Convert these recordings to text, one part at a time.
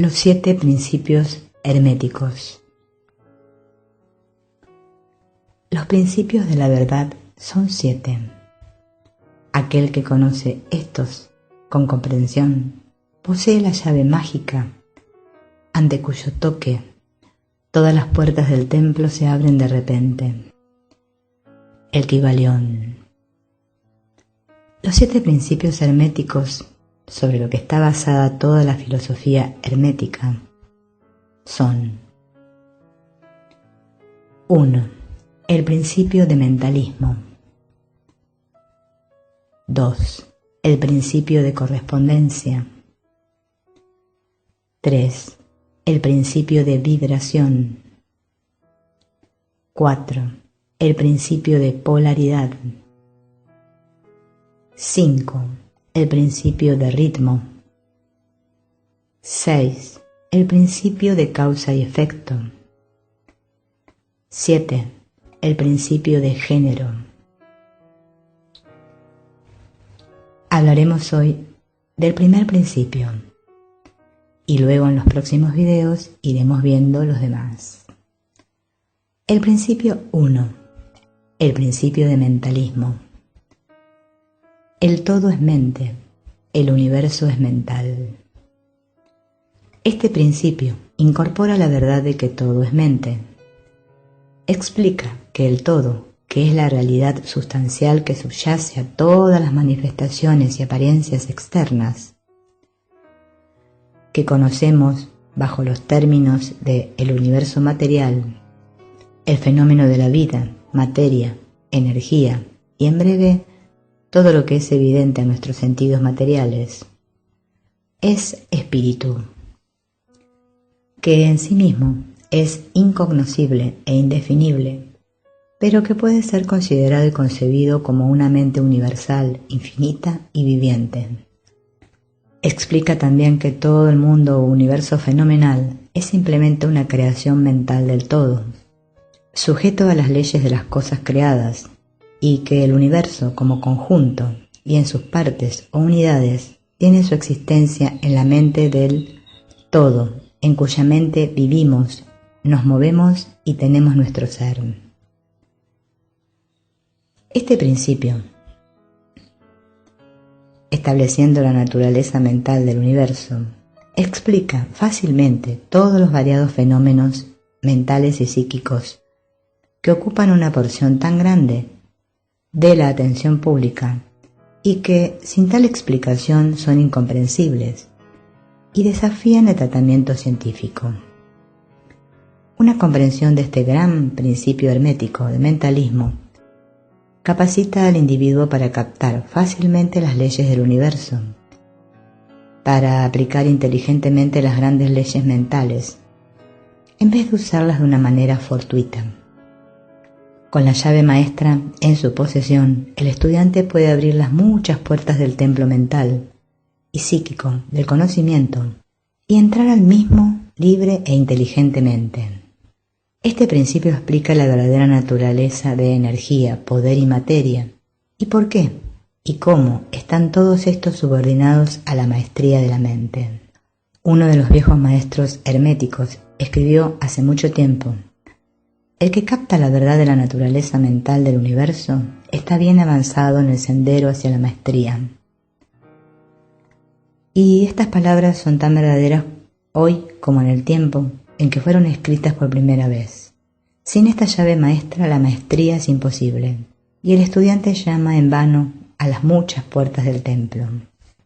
Los 7 principios herméticos. Los principios de la verdad son 7. Aquel que conoce estos con comprensión posee la llave mágica, ante cuyo toque todas las puertas del templo se abren de repente. El Kybalión. Los 7 principios herméticos sobre lo que está basada toda la filosofía hermética son: 1. El principio de mentalismo. 2. El principio de correspondencia. 3. El principio de vibración. 4. El principio de polaridad. 5. El principio de ritmo. 6. El principio de causa y efecto. 7. El principio de género. Hablaremos hoy del primer principio y luego en los próximos videos iremos viendo los demás. El principio 1. El principio de mentalismo. El todo es mente, el universo es mental. Este principio incorpora la verdad de que todo es mente. Explica que el todo, que es la realidad sustancial que subyace a todas las manifestaciones y apariencias externas, que conocemos bajo los términos de el universo material, el fenómeno de la vida, materia, energía y en breve todo lo que es evidente a nuestros sentidos materiales, es espíritu, que en sí mismo es incognoscible e indefinible, pero que puede ser considerado y concebido como una mente universal, infinita y viviente. Explica también que todo el mundo o universo fenomenal es simplemente una creación mental del todo, sujeto a las leyes de las cosas creadas, y que el universo como conjunto y en sus partes o unidades tiene su existencia en la mente del todo, en cuya mente vivimos, nos movemos y tenemos nuestro ser. Este principio, estableciendo la naturaleza mental del universo, explica fácilmente todos los variados fenómenos mentales y psíquicos que ocupan una porción tan grande de la atención pública y que sin tal explicación son incomprensibles y desafían el tratamiento científico. Una comprensión de este gran principio hermético de mentalismo capacita al individuo para captar fácilmente las leyes del universo, para aplicar inteligentemente las grandes leyes mentales, en vez de usarlas de una manera fortuita. Con la llave maestra en su posesión, el estudiante puede abrir las muchas puertas del templo mental y psíquico del conocimiento y entrar al mismo libre e inteligentemente. Este principio explica la verdadera naturaleza de energía, poder y materia, y por qué y cómo están todos estos subordinados a la maestría de la mente. Uno de los viejos maestros herméticos escribió hace mucho tiempo: el que capta la verdad de la naturaleza mental del universo está bien avanzado en el sendero hacia la maestría. Y estas palabras son tan verdaderas hoy como en el tiempo en que fueron escritas por primera vez. Sin esta llave maestra la maestría es imposible, y el estudiante llama en vano a las muchas puertas del templo.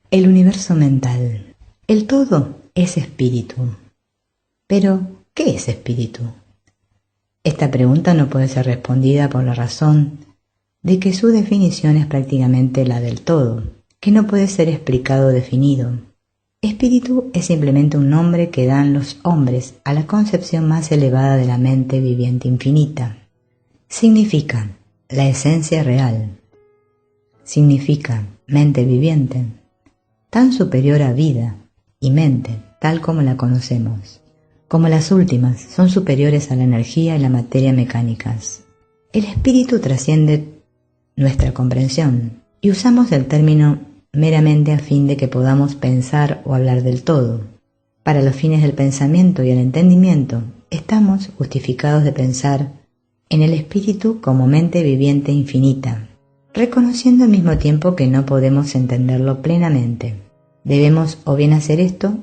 El universo mental. El todo es espíritu. Pero, ¿qué es espíritu? Esta pregunta no puede ser respondida por la razón de que su definición es prácticamente la del todo, que no puede ser explicado o definido. Espíritu es simplemente un nombre que dan los hombres a la concepción más elevada de la mente viviente infinita. Significa la esencia real. Significa mente viviente, tan superior a vida y mente tal como la conocemos, como las últimas son superiores a la energía y la materia mecánicas. El espíritu trasciende nuestra comprensión y usamos el término meramente a fin de que podamos pensar o hablar del todo, Para los fines del pensamiento y el entendimiento, estamos justificados de pensar en el espíritu como mente viviente infinita, reconociendo al mismo tiempo que no podemos entenderlo plenamente. Debemos o bien hacer esto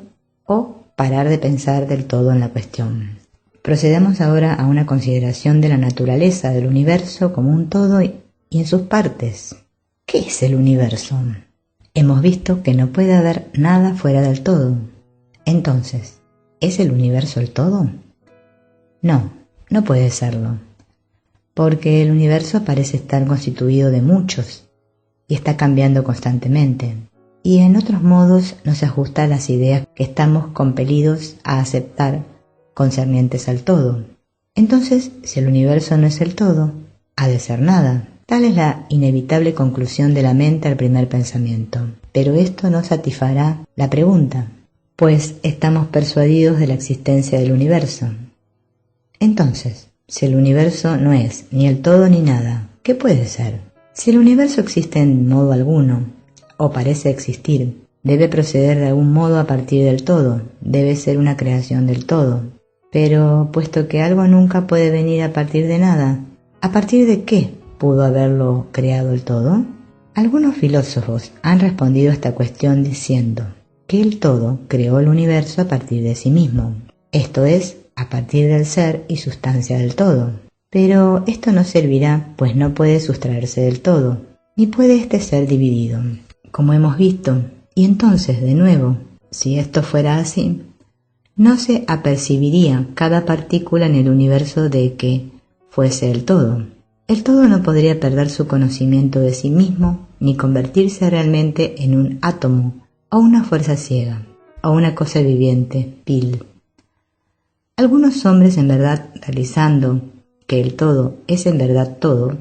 o parar de pensar del todo en la cuestión. Procedamos ahora a una consideración de la naturaleza del universo como un todo y en sus partes. ¿Qué es el universo? Hemos visto que no puede haber nada fuera del todo. Entonces, ¿es el universo el todo? No, no puede serlo, porque el universo parece estar constituido de muchos y está cambiando constantemente, y en otros modos no se ajusta a las ideas que estamos compelidos a aceptar concernientes al todo. Entonces, si el universo no es el todo, ha de ser nada. Tal es la inevitable conclusión de la mente al primer pensamiento. Pero esto no satisfará la pregunta, pues estamos persuadidos de la existencia del universo. Entonces, si el universo no es ni el todo ni nada, ¿qué puede ser? Si el universo existe en modo alguno, o parece existir, debe proceder de algún modo a partir del todo, debe ser una creación del todo. Pero, puesto que algo nunca puede venir a partir de nada, ¿a partir de qué pudo haberlo creado el todo? Algunos filósofos han respondido a esta cuestión diciendo que el todo creó el universo a partir de sí mismo, esto es, a partir del ser y sustancia del todo. Pero esto no servirá, pues no puede sustraerse del todo, ni puede éste ser dividido, como hemos visto. Y entonces, de nuevo, si esto fuera así, no se apercibiría cada partícula en el universo de que fuese el todo. El todo no podría perder su conocimiento de sí mismo, ni convertirse realmente en un átomo, o una fuerza ciega, o una cosa viviente, pil. Algunos hombres, en verdad, realizando que el todo es en verdad todo,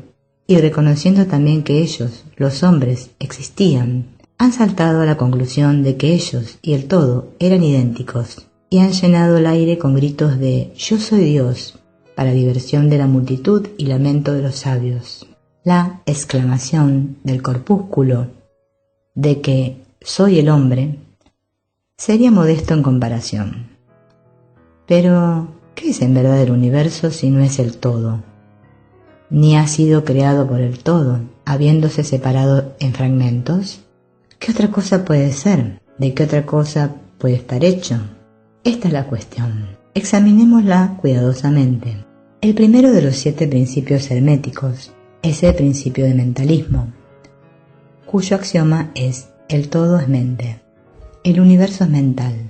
y reconociendo también que ellos, los hombres, existían, han saltado a la conclusión de que ellos y el todo eran idénticos, y han llenado el aire con gritos de «Yo soy Dios», para diversión de la multitud y lamento de los sabios. La exclamación del corpúsculo de que «soy el hombre» sería modesto en comparación. Pero, ¿qué es en verdad el universo si no es el todo? Ni ha sido creado por el todo, habiéndose separado en fragmentos. ¿Qué otra cosa puede ser? ¿De qué otra cosa puede estar hecho? Esta es la cuestión. Examinémosla cuidadosamente. El primero de los 7 principios herméticos es el principio de mentalismo, cuyo axioma es el todo es mente, el universo es mental.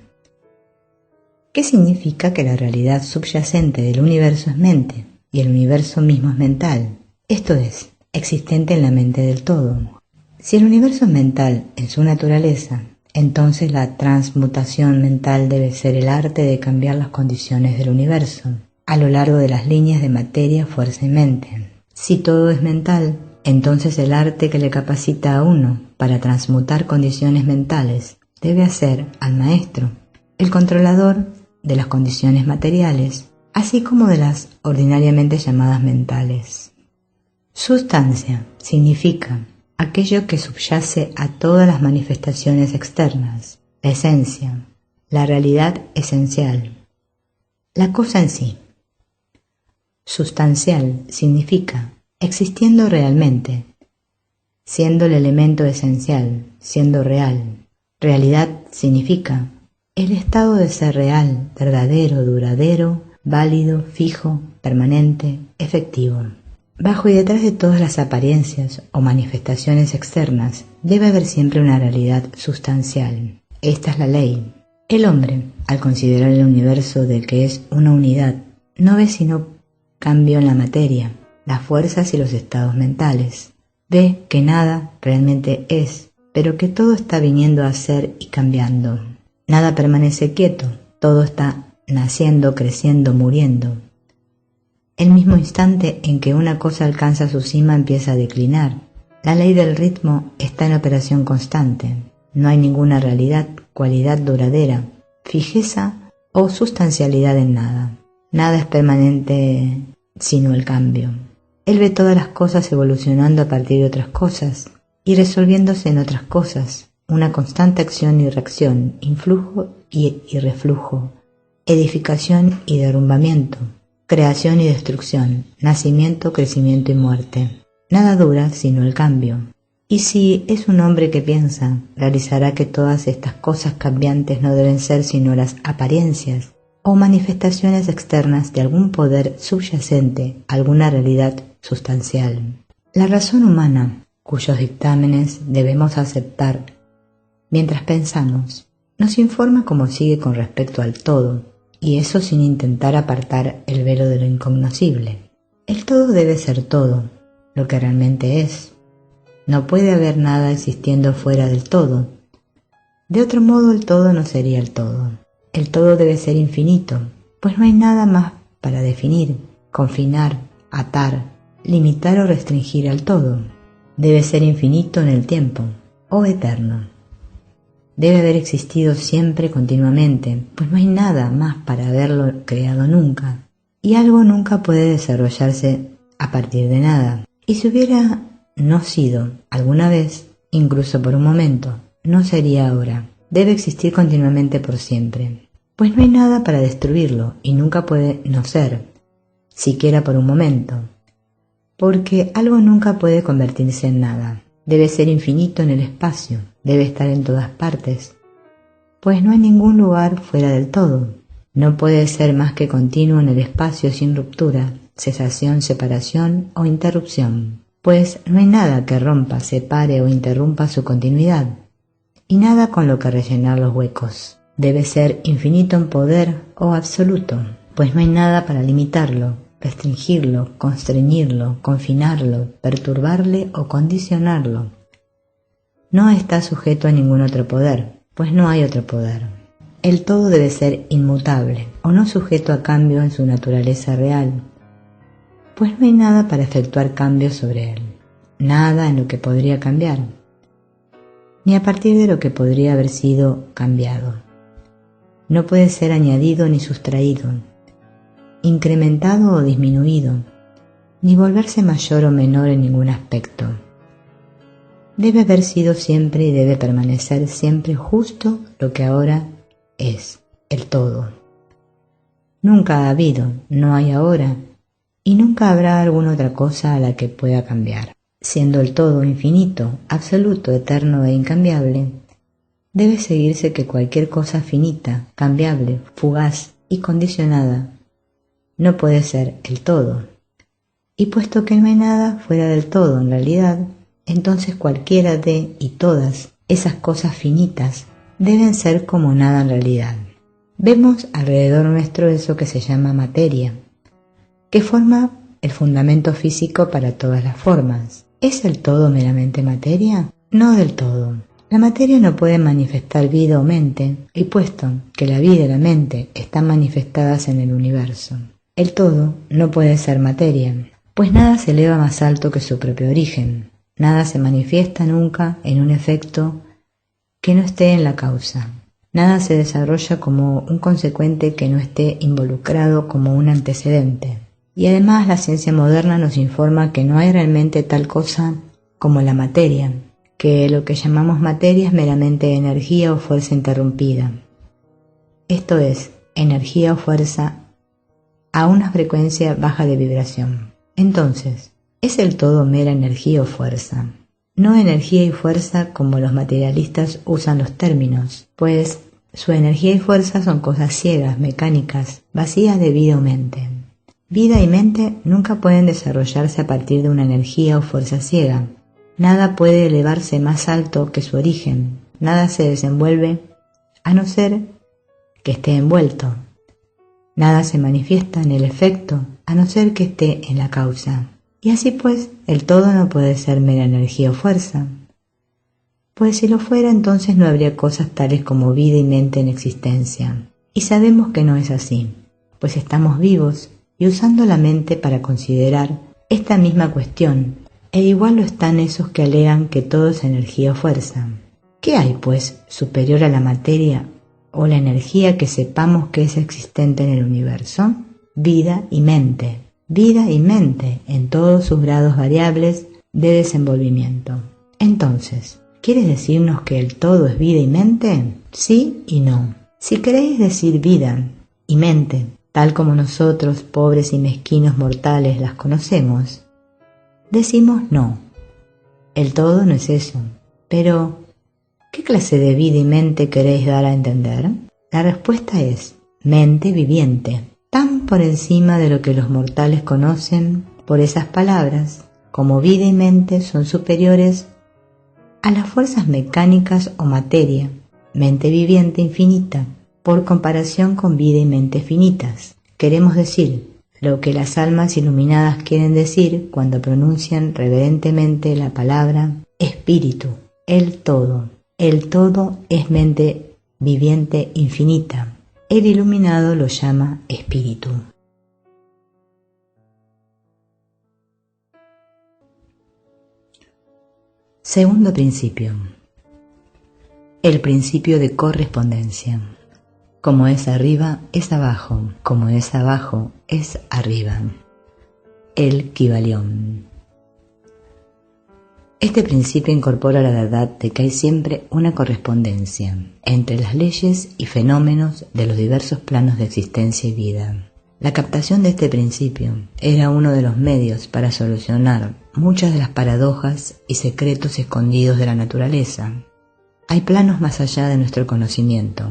¿Qué significa que la realidad subyacente del universo es mente y el universo mismo es mental? Esto es, existente en la mente del todo. Si el universo es mental en su naturaleza, entonces la transmutación mental debe ser el arte de cambiar las condiciones del universo a lo largo de las líneas de materia, fuerza y mente. Si todo es mental, entonces el arte que le capacita a uno para transmutar condiciones mentales debe hacer al maestro, el controlador de las condiciones materiales, así como de las ordinariamente llamadas mentales. Sustancia significa aquello que subyace a todas las manifestaciones externas, la esencia, la realidad esencial, la cosa en sí. Sustancial significa existiendo realmente, siendo el elemento esencial, siendo real. Realidad significa el estado de ser real, verdadero, duradero, válido, fijo, permanente, efectivo. Bajo y detrás de todas las apariencias o manifestaciones externas debe haber siempre una realidad sustancial. Esta es la ley. El hombre, al considerar el universo del que es una unidad, no ve sino cambio en la materia, las fuerzas y los estados mentales. Ve que nada realmente es, pero que todo está viniendo a ser y cambiando. Nada permanece quieto, todo está naciendo, creciendo, muriendo. El mismo instante en que una cosa alcanza su cima empieza a declinar. La ley del ritmo está en operación constante. No hay ninguna realidad, cualidad duradera, fijeza o sustancialidad en nada. Nada es permanente sino el cambio. Él ve todas las cosas evolucionando a partir de otras cosas y resolviéndose en otras cosas, una constante acción y reacción, influjo y reflujo, edificación y derrumbamiento, creación y destrucción, nacimiento, crecimiento y muerte. Nada dura sino el cambio. Y si es un hombre que piensa, realizará que todas estas cosas cambiantes no deben ser sino las apariencias o manifestaciones externas de algún poder subyacente, alguna realidad sustancial. La razón humana, cuyos dictámenes debemos aceptar mientras pensamos, nos informa cómo sigue con respecto al todo, y eso sin intentar apartar el velo de lo incognoscible. El todo debe ser todo, lo que realmente es. No puede haber nada existiendo fuera del todo. De otro modo el todo no sería el todo. El todo debe ser infinito, pues no hay nada más para definir, confinar, atar, limitar o restringir al todo. Debe ser infinito en el tiempo, o eterno. Debe haber existido siempre continuamente, pues no hay nada más para haberlo creado nunca, y algo nunca puede desarrollarse a partir de nada. Y si hubiera no sido alguna vez, incluso por un momento, no sería ahora. Debe existir continuamente por siempre, pues no hay nada para destruirlo y nunca puede no ser, siquiera por un momento, porque algo nunca puede convertirse en nada. Debe ser infinito en el espacio, debe estar en todas partes, pues no hay ningún lugar fuera del todo. No puede ser más que continuo en el espacio sin ruptura, cesación, separación o interrupción, pues no hay nada que rompa, separe o interrumpa su continuidad, y nada con lo que rellenar los huecos. Debe ser infinito en poder o absoluto, pues no hay nada para limitarlo, restringirlo, constreñirlo, confinarlo, perturbarle o condicionarlo. No está sujeto a ningún otro poder, pues no hay otro poder. El todo debe ser inmutable, o no sujeto a cambio en su naturaleza real, pues no hay nada para efectuar cambios sobre él, nada en lo que podría cambiar, ni a partir de lo que podría haber sido cambiado. No puede ser añadido ni sustraído, incrementado o disminuido, ni volverse mayor o menor en ningún aspecto. Debe haber sido siempre y debe permanecer siempre justo lo que ahora es, el todo. Nunca ha habido, no hay ahora, y nunca habrá alguna otra cosa a la que pueda cambiar. Siendo el todo infinito, absoluto, eterno e incambiable, debe seguirse que cualquier cosa finita, cambiable, fugaz y condicionada no puede ser el todo. Y puesto que no hay nada fuera del todo en realidad, entonces cualquiera de y todas esas cosas finitas deben ser como nada en realidad. Vemos alrededor nuestro eso que se llama materia, que forma el fundamento físico para todas las formas. ¿Es el todo meramente materia? No del todo. La materia no puede manifestar vida o mente, y puesto que la vida y la mente están manifestadas en el universo, el todo no puede ser materia, pues nada se eleva más alto que su propio origen. Nada se manifiesta nunca en un efecto que no esté en la causa. Nada se desarrolla como un consecuente que no esté involucrado como un antecedente. Y además la ciencia moderna nos informa que no hay realmente tal cosa como la materia, que lo que llamamos materia es meramente energía o fuerza interrumpida. Esto es, energía o fuerza a una frecuencia baja de vibración. Entonces, ¿es el todo mera energía o fuerza? No energía y fuerza como los materialistas usan los términos, pues su energía y fuerza son cosas ciegas, mecánicas, vacías de vida o mente. Vida y mente nunca pueden desarrollarse a partir de una energía o fuerza ciega. Nada puede elevarse más alto que su origen. Nada se desenvuelve a no ser que esté envuelto. Nada se manifiesta en el efecto a no ser que esté en la causa. Y así pues, el todo no puede ser mera energía o fuerza. Pues si lo fuera, entonces no habría cosas tales como vida y mente en existencia. Y sabemos que no es así, pues estamos vivos y usando la mente para considerar esta misma cuestión, e igual lo están esos que alegan que todo es energía o fuerza. ¿Qué hay, pues, superior a la materia o la energía que sepamos que es existente en el universo? Vida y mente. Vida y mente en todos sus grados variables de desenvolvimiento. Entonces, ¿quieres decirnos que el todo es vida y mente? Sí y no. Si queréis decir vida y mente, tal como nosotros, pobres y mezquinos mortales, las conocemos, decimos no. El todo no es eso. Pero, ¿qué clase de vida y mente queréis dar a entender? La respuesta es mente viviente, tan por encima de lo que los mortales conocen por esas palabras, como vida y mente son superiores a las fuerzas mecánicas o materia, mente viviente infinita, por comparación con vida y mente finitas. Queremos decir lo que las almas iluminadas quieren decir cuando pronuncian reverentemente la palabra espíritu, el todo. El todo es mente viviente infinita. El iluminado lo llama espíritu. Segundo principio. El principio de correspondencia. Como es arriba, es abajo. Como es abajo, es arriba. El Kybalión. Este principio incorpora la verdad de que hay siempre una correspondencia entre las leyes y fenómenos de los diversos planos de existencia y vida. La captación de este principio era uno de los medios para solucionar muchas de las paradojas y secretos escondidos de la naturaleza. Hay planos más allá de nuestro conocimiento,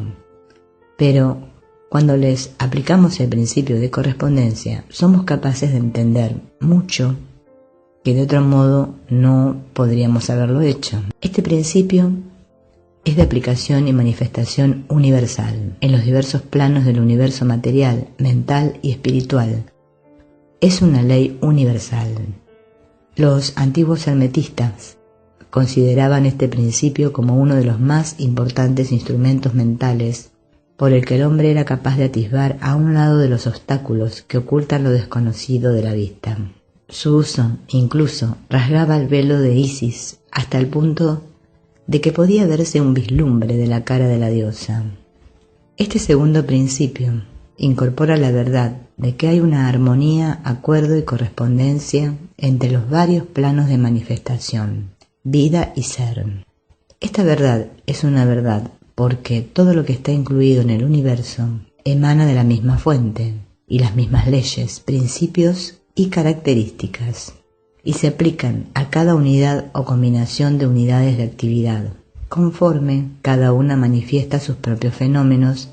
pero cuando les aplicamos el principio de correspondencia, somos capaces de entender mucho que de otro modo no podríamos haberlo hecho. Este principio es de aplicación y manifestación universal en los diversos planos del universo material, mental y espiritual. Es una ley universal. Los antiguos hermetistas consideraban este principio como uno de los más importantes instrumentos mentales por el que el hombre era capaz de atisbar a un lado de los obstáculos que ocultan lo desconocido de la vista. Su uso incluso rasgaba el velo de Isis hasta el punto de que podía verse un vislumbre de la cara de la diosa. Este segundo principio incorpora la verdad de que hay una armonía, acuerdo y correspondencia entre los varios planos de manifestación, vida y ser. Esta verdad es una verdad porque todo lo que está incluido en el universo emana de la misma fuente y las mismas leyes, principios y características, y se aplican a cada unidad o combinación de unidades de actividad, conforme cada una manifiesta sus propios fenómenos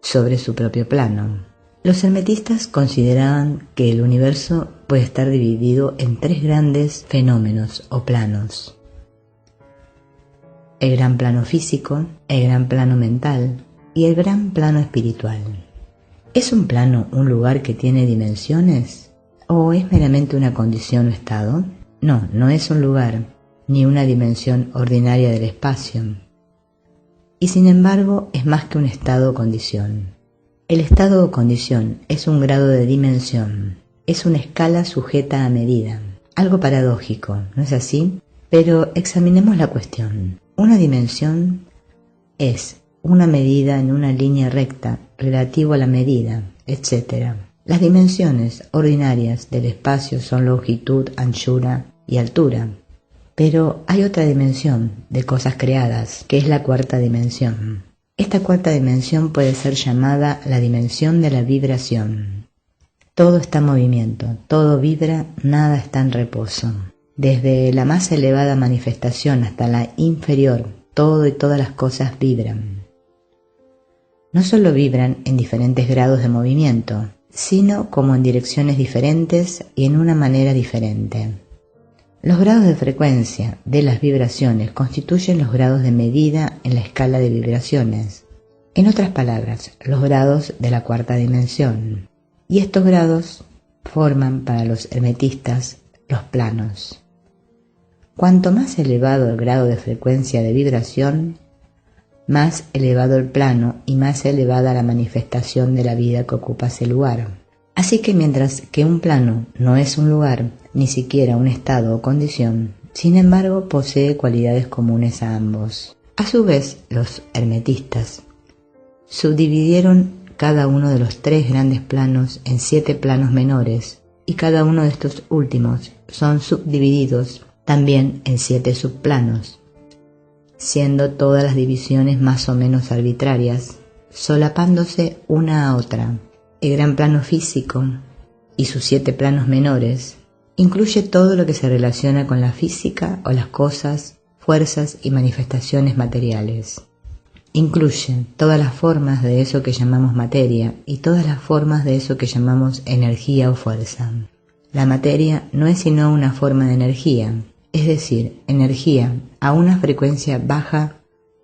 sobre su propio plano. Los hermetistas consideraban que el universo puede estar dividido en tres grandes fenómenos o planos: el gran plano físico, el gran plano mental y el gran plano espiritual. ¿Es un plano un lugar que tiene dimensiones? ¿O es meramente una condición o estado? No, no es un lugar, ni una dimensión ordinaria del espacio. Y sin embargo, es más que un estado o condición. El estado o condición es un grado de dimensión, es una escala sujeta a medida. Algo paradójico, ¿no es así? Pero examinemos la cuestión. Una dimensión es una medida en una línea recta relativo a la medida, etc. Las dimensiones ordinarias del espacio son longitud, anchura y altura. Pero hay otra dimensión de cosas creadas, que es la cuarta dimensión. Esta cuarta dimensión puede ser llamada la dimensión de la vibración. Todo está en movimiento, todo vibra, nada está en reposo. Desde la más elevada manifestación hasta la inferior, todo y todas las cosas vibran. No solo vibran en diferentes grados de movimiento, sino como en direcciones diferentes y en una manera diferente. Los grados de frecuencia de las vibraciones constituyen los grados de medida en la escala de vibraciones. En otras palabras, los grados de la cuarta dimensión. Y estos grados forman para los hermetistas los planos. Cuanto más elevado el grado de frecuencia de vibración, más elevado el plano y más elevada la manifestación de la vida que ocupa ese lugar. Así que mientras que un plano no es un lugar, ni siquiera un estado o condición, sin embargo posee cualidades comunes a ambos. A su vez, los hermetistas subdividieron cada uno de los tres grandes planos en 7 planos menores, y cada uno de estos últimos son subdivididos también en 7 subplanos, siendo todas las divisiones más o menos arbitrarias, solapándose una a otra. El gran plano físico y sus 7 planos menores incluye todo lo que se relaciona con la física o las cosas, fuerzas y manifestaciones materiales. Incluye todas las formas de eso que llamamos materia y todas las formas de eso que llamamos energía o fuerza. La materia no es sino una forma de energía, es decir, energía a una frecuencia baja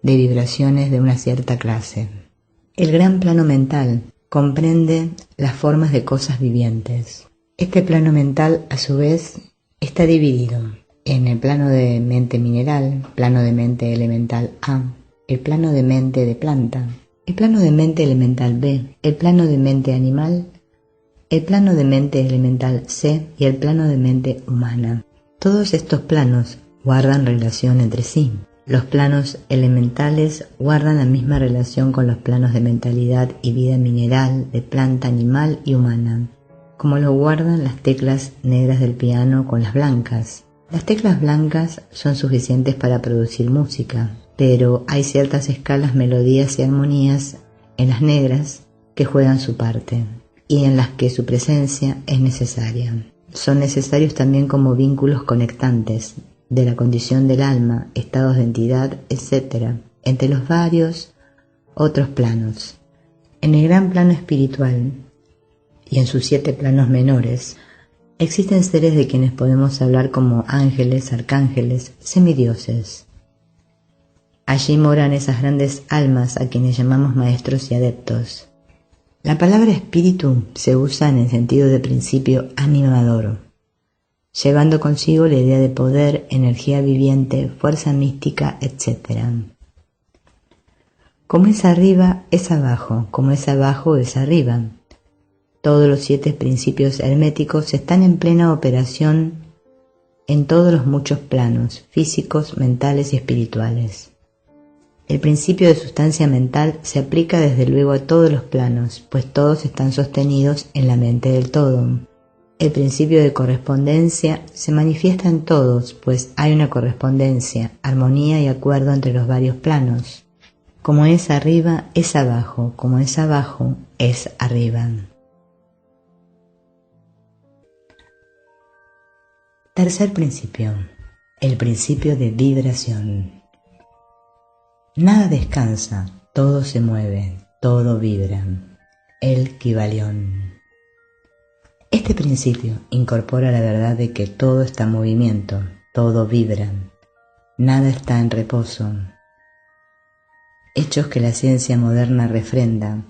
de vibraciones de una cierta clase. El gran plano mental comprende las formas de cosas vivientes. Este plano mental, a su vez, está dividido en el plano de mente mineral, plano de mente elemental A, el plano de mente de planta, el plano de mente elemental B, el plano de mente animal, el plano de mente elemental C y el plano de mente humana. Todos estos planos guardan relación entre sí. Los planos elementales guardan la misma relación con los planos de mentalidad y vida mineral, de planta, animal y humana, como lo guardan las teclas negras del piano con las blancas. Las teclas blancas son suficientes para producir música, pero hay ciertas escalas, melodías y armonías en las negras que juegan su parte y en las que su presencia es necesaria. Son necesarios también como vínculos conectantes de la condición del alma, estados de entidad, etc., entre los varios otros planos. En el gran plano espiritual y en sus 7 planos menores, existen seres de quienes podemos hablar como ángeles, arcángeles, semidioses. Allí moran esas grandes almas a quienes llamamos maestros y adeptos. La palabra espíritu se usa en el sentido de principio animador, llevando consigo la idea de poder, energía viviente, fuerza mística, etc. Como es arriba, es abajo, como es abajo, es arriba. Todos los 7 principios herméticos están en plena operación en todos los muchos planos, físicos, mentales y espirituales. El principio de sustancia mental se aplica desde luego a todos los planos, pues todos están sostenidos en la mente del todo. El principio de correspondencia se manifiesta en todos, pues hay una correspondencia, armonía y acuerdo entre los varios planos. Como es arriba, es abajo, como es abajo, es arriba. Tercer principio, el principio de vibración. Nada descansa, todo se mueve, todo vibra. El Kybalión. Este principio incorpora la verdad de que todo está en movimiento, todo vibra, nada está en reposo. Hechos que la ciencia moderna refrenda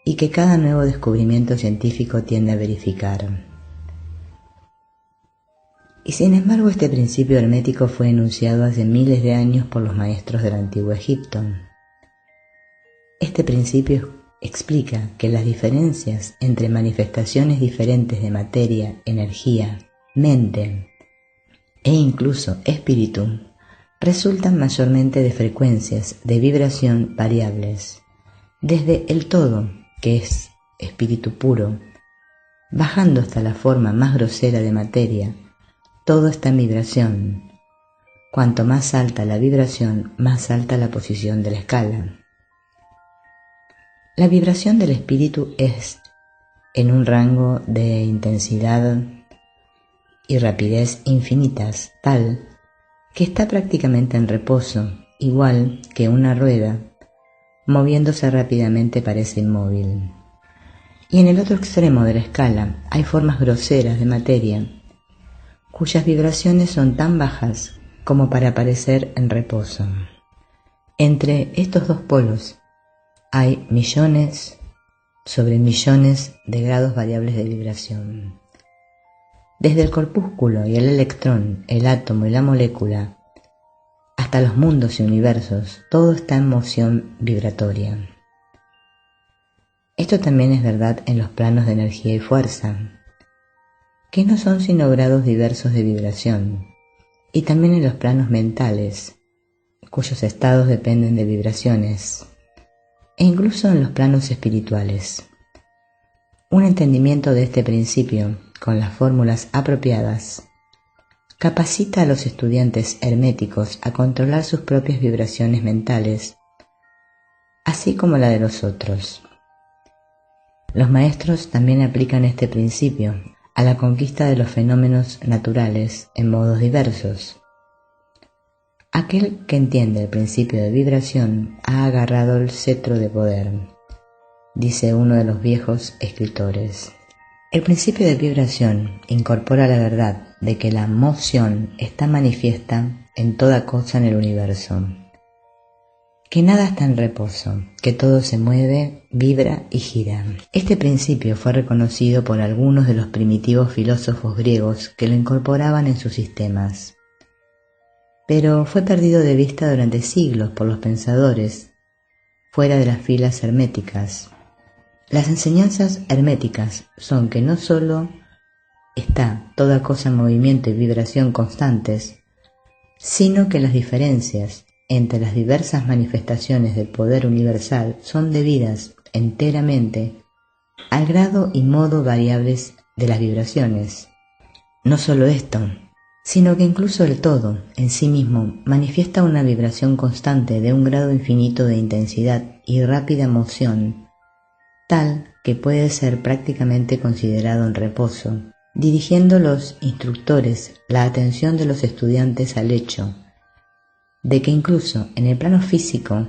y que cada nuevo descubrimiento científico tiende a verificar. Y sin embargo este principio hermético fue enunciado hace miles de años por los maestros del antiguo Egipto. Este principio explica que las diferencias entre manifestaciones diferentes de materia, energía, mente e incluso espíritu resultan mayormente de frecuencias de vibración variables, desde el todo, que es espíritu puro, bajando hasta la forma más grosera de materia. Todo está en vibración. Cuanto más alta la vibración, más alta la posición de la escala. La vibración del espíritu es en un rango de intensidad y rapidez infinitas, tal que está prácticamente en reposo, igual que una rueda, moviéndose rápidamente parece inmóvil. Y en el otro extremo de la escala hay formas groseras de materia, cuyas vibraciones son tan bajas como para parecer en reposo. Entre estos dos polos hay millones sobre millones de grados variables de vibración. Desde el corpúsculo y el electrón, el átomo y la molécula, hasta los mundos y universos, todo está en moción vibratoria. Esto también es verdad en los planos de energía y fuerza, que no son sino grados diversos de vibración, y también en los planos mentales, cuyos estados dependen de vibraciones, e incluso en los planos espirituales. Un entendimiento de este principio, con las fórmulas apropiadas, capacita a los estudiantes herméticos a controlar sus propias vibraciones mentales, así como la de los otros. Los maestros también aplican este principio a la conquista de los fenómenos naturales en modos diversos. Aquel que entiende el principio de vibración ha agarrado el cetro de poder, dice uno de los viejos escritores. El principio de vibración incorpora la verdad de que la moción está manifiesta en toda cosa en el universo, que nada está en reposo, que todo se mueve, vibra y gira. Este principio fue reconocido por algunos de los primitivos filósofos griegos que lo incorporaban en sus sistemas, pero fue perdido de vista durante siglos por los pensadores fuera de las filas herméticas. Las enseñanzas herméticas son que no solo está toda cosa en movimiento y vibración constantes, sino que las diferencias entre las diversas manifestaciones del poder universal son debidas enteramente al grado y modo variables de las vibraciones. No solo esto, sino que incluso el todo en sí mismo manifiesta una vibración constante de un grado infinito de intensidad y rápida moción, tal que puede ser prácticamente considerado en reposo, dirigiendo los instructores la atención de los estudiantes al hecho de que incluso en el plano físico,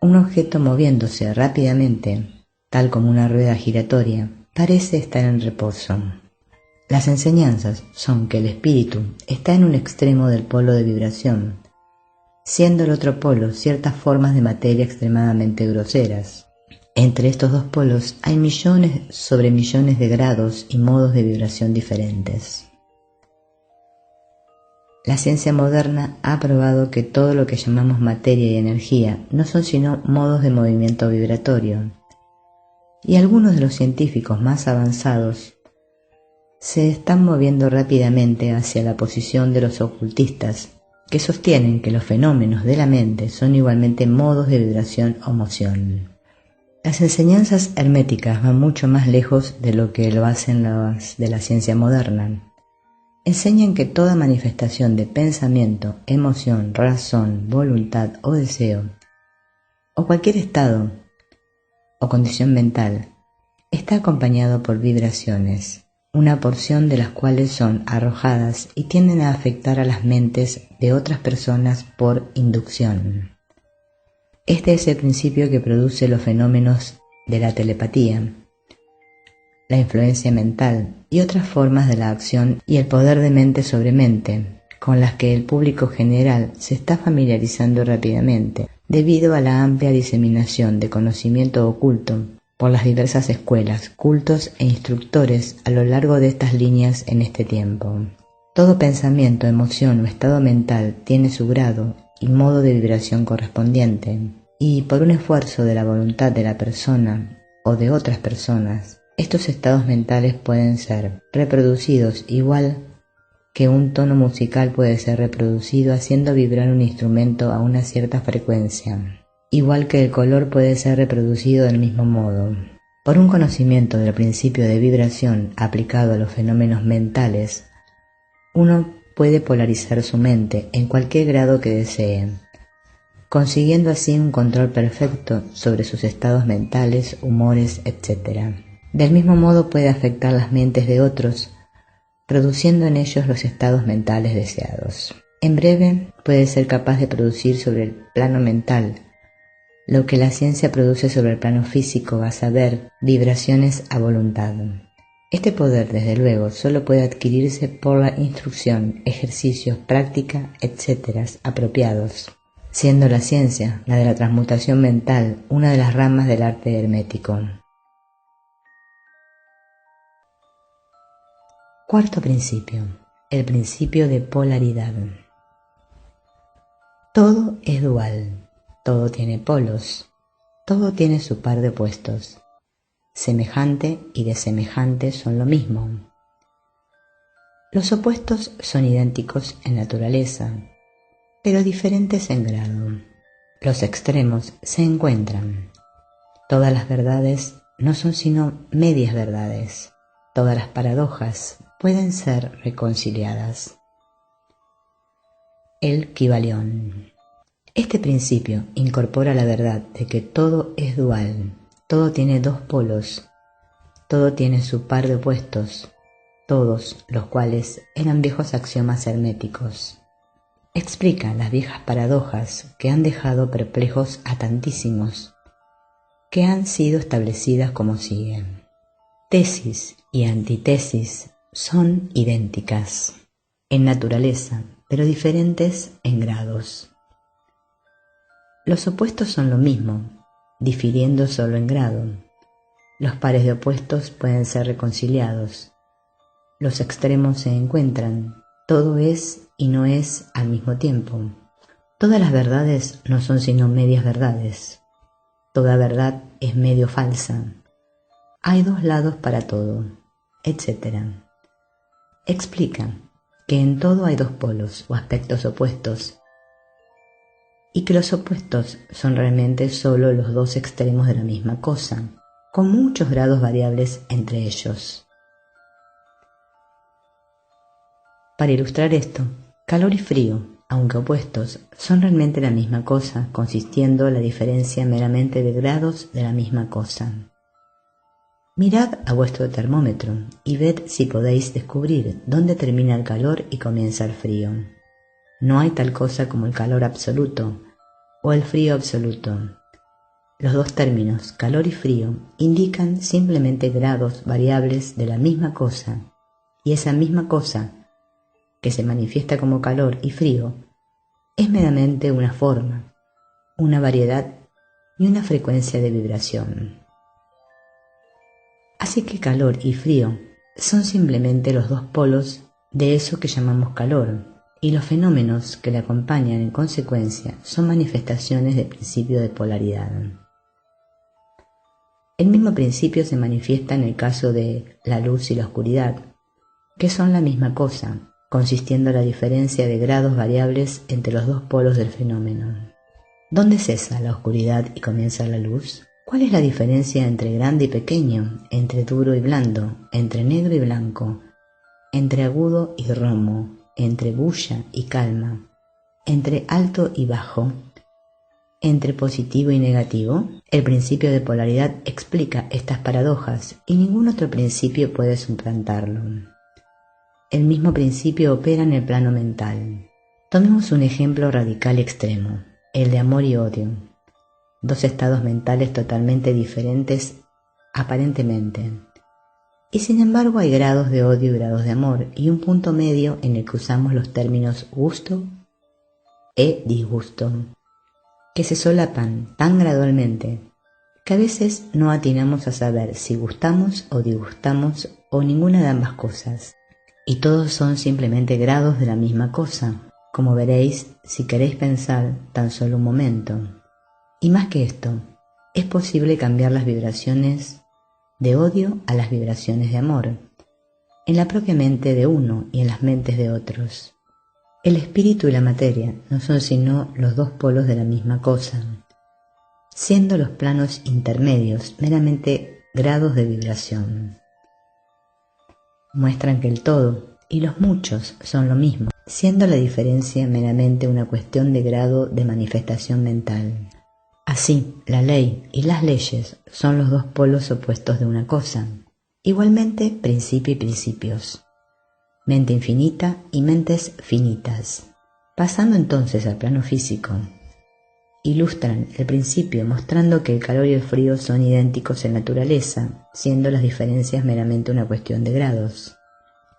un objeto moviéndose rápidamente, tal como una rueda giratoria, parece estar en reposo. Las enseñanzas son que el espíritu está en un extremo del polo de vibración, siendo el otro polo ciertas formas de materia extremadamente groseras. Entre estos dos polos hay millones sobre millones de grados y modos de vibración diferentes. La ciencia moderna ha probado que todo lo que llamamos materia y energía no son sino modos de movimiento vibratorio, y algunos de los científicos más avanzados se están moviendo rápidamente hacia la posición de los ocultistas, que sostienen que los fenómenos de la mente son igualmente modos de vibración o moción. Las enseñanzas herméticas van mucho más lejos de lo que lo hacen las de la ciencia moderna. Enseñan que toda manifestación de pensamiento, emoción, razón, voluntad o deseo, o cualquier estado o condición mental, está acompañado por vibraciones, una porción de las cuales son arrojadas y tienden a afectar a las mentes de otras personas por inducción. Este es el principio que produce los fenómenos de la telepatía, la influencia mental y otras formas de la acción y el poder de mente sobre mente, con las que el público general se está familiarizando rápidamente, debido a la amplia diseminación de conocimiento oculto por las diversas escuelas, cultos e instructores a lo largo de estas líneas en este tiempo. Todo pensamiento, emoción o estado mental tiene su grado y modo de vibración correspondiente, y por un esfuerzo de la voluntad de la persona o de otras personas, estos estados mentales pueden ser reproducidos igual que un tono musical puede ser reproducido haciendo vibrar un instrumento a una cierta frecuencia, igual que el color puede ser reproducido del mismo modo. Por un conocimiento del principio de vibración aplicado a los fenómenos mentales, uno puede polarizar su mente en cualquier grado que desee, consiguiendo así un control perfecto sobre sus estados mentales, humores, etc. Del mismo modo puede afectar las mentes de otros, produciendo en ellos los estados mentales deseados. En breve, puede ser capaz de producir sobre el plano mental lo que la ciencia produce sobre el plano físico, a saber, vibraciones a voluntad. Este poder, desde luego, solo puede adquirirse por la instrucción, ejercicios, práctica, etc., apropiados, siendo la ciencia, la de la transmutación mental, una de las ramas del arte hermético. Cuarto principio, el principio de polaridad. Todo es dual, todo tiene polos, todo tiene su par de opuestos. Semejante y desemejante son lo mismo. Los opuestos son idénticos en naturaleza, pero diferentes en grado. Los extremos se encuentran. Todas las verdades no son sino medias verdades. Todas las paradojas pueden ser reconciliadas. El Kybalión. Este principio incorpora la verdad de que todo es dual, todo tiene dos polos, todo tiene su par de opuestos, todos los cuales eran viejos axiomas herméticos. Explica las viejas paradojas que han dejado perplejos a tantísimos, que han sido establecidas como siguen. Tesis y antitesis son idénticas en naturaleza, pero diferentes en grados. Los opuestos son lo mismo, difiriendo solo en grado. Los pares de opuestos pueden ser reconciliados. Los extremos se encuentran. Todo es y no es al mismo tiempo. Todas las verdades no son sino medias verdades. Toda verdad es medio falsa. Hay dos lados para todo, etc. Explica que en todo hay dos polos o aspectos opuestos, y que los opuestos son realmente solo los dos extremos de la misma cosa, con muchos grados variables entre ellos. Para ilustrar esto, calor y frío, aunque opuestos, son realmente la misma cosa, consistiendo la diferencia meramente de grados de la misma cosa. Mirad a vuestro termómetro y ved si podéis descubrir dónde termina el calor y comienza el frío. No hay tal cosa como el calor absoluto o el frío absoluto. Los dos términos, calor y frío, indican simplemente grados variables de la misma cosa, y esa misma cosa, que se manifiesta como calor y frío, es meramente una forma, una variedad y una frecuencia de vibración. Así que calor y frío son simplemente los dos polos de eso que llamamos calor, y los fenómenos que le acompañan en consecuencia son manifestaciones del principio de polaridad. El mismo principio se manifiesta en el caso de la luz y la oscuridad, que son la misma cosa, consistiendo la diferencia de grados variables entre los dos polos del fenómeno. ¿Dónde cesa la oscuridad y comienza la luz? ¿Cuál es la diferencia entre grande y pequeño, entre duro y blando, entre negro y blanco, entre agudo y romo, entre bulla y calma, entre alto y bajo, entre positivo y negativo? El principio de polaridad explica estas paradojas y ningún otro principio puede suplantarlo. El mismo principio opera en el plano mental. Tomemos un ejemplo radical y extremo, el de amor y odio. Dos estados mentales totalmente diferentes aparentemente. Y sin embargo hay grados de odio y grados de amor, y un punto medio en el que usamos los términos gusto e disgusto, que se solapan tan gradualmente que a veces no atinamos a saber si gustamos o disgustamos o ninguna de ambas cosas. Y todos son simplemente grados de la misma cosa, como veréis si queréis pensar tan solo un momento. Y más que esto, es posible cambiar las vibraciones de odio a las vibraciones de amor, en la propia mente de uno y en las mentes de otros. El espíritu y la materia no son sino los dos polos de la misma cosa, siendo los planos intermedios meramente grados de vibración. Muestran que el todo y los muchos son lo mismo, siendo la diferencia meramente una cuestión de grado de manifestación mental. Así, la ley y las leyes son los dos polos opuestos de una cosa, igualmente principio y principios, mente infinita y mentes finitas. Pasando entonces al plano físico, ilustran el principio mostrando que el calor y el frío son idénticos en naturaleza, siendo las diferencias meramente una cuestión de grados.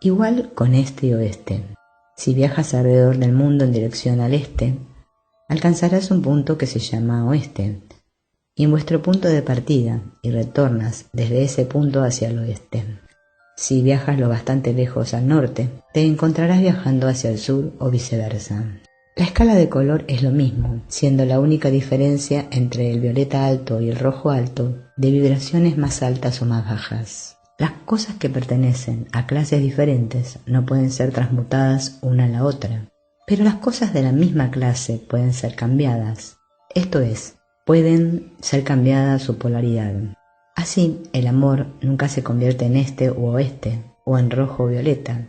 Igual con este y oeste. Si viajas alrededor del mundo en dirección al este, alcanzarás un punto que se llama oeste, y en vuestro punto de partida, y retornas desde ese punto hacia el oeste. Si viajas lo bastante lejos al norte, te encontrarás viajando hacia el sur o viceversa. La escala de color es lo mismo, siendo la única diferencia entre el violeta alto y el rojo alto de vibraciones más altas o más bajas. Las cosas que pertenecen a clases diferentes no pueden ser transmutadas una a la otra, pero las cosas de la misma clase pueden ser cambiadas, esto es, pueden ser cambiada su polaridad. Así, el amor nunca se convierte en este u oeste, o en rojo o violeta,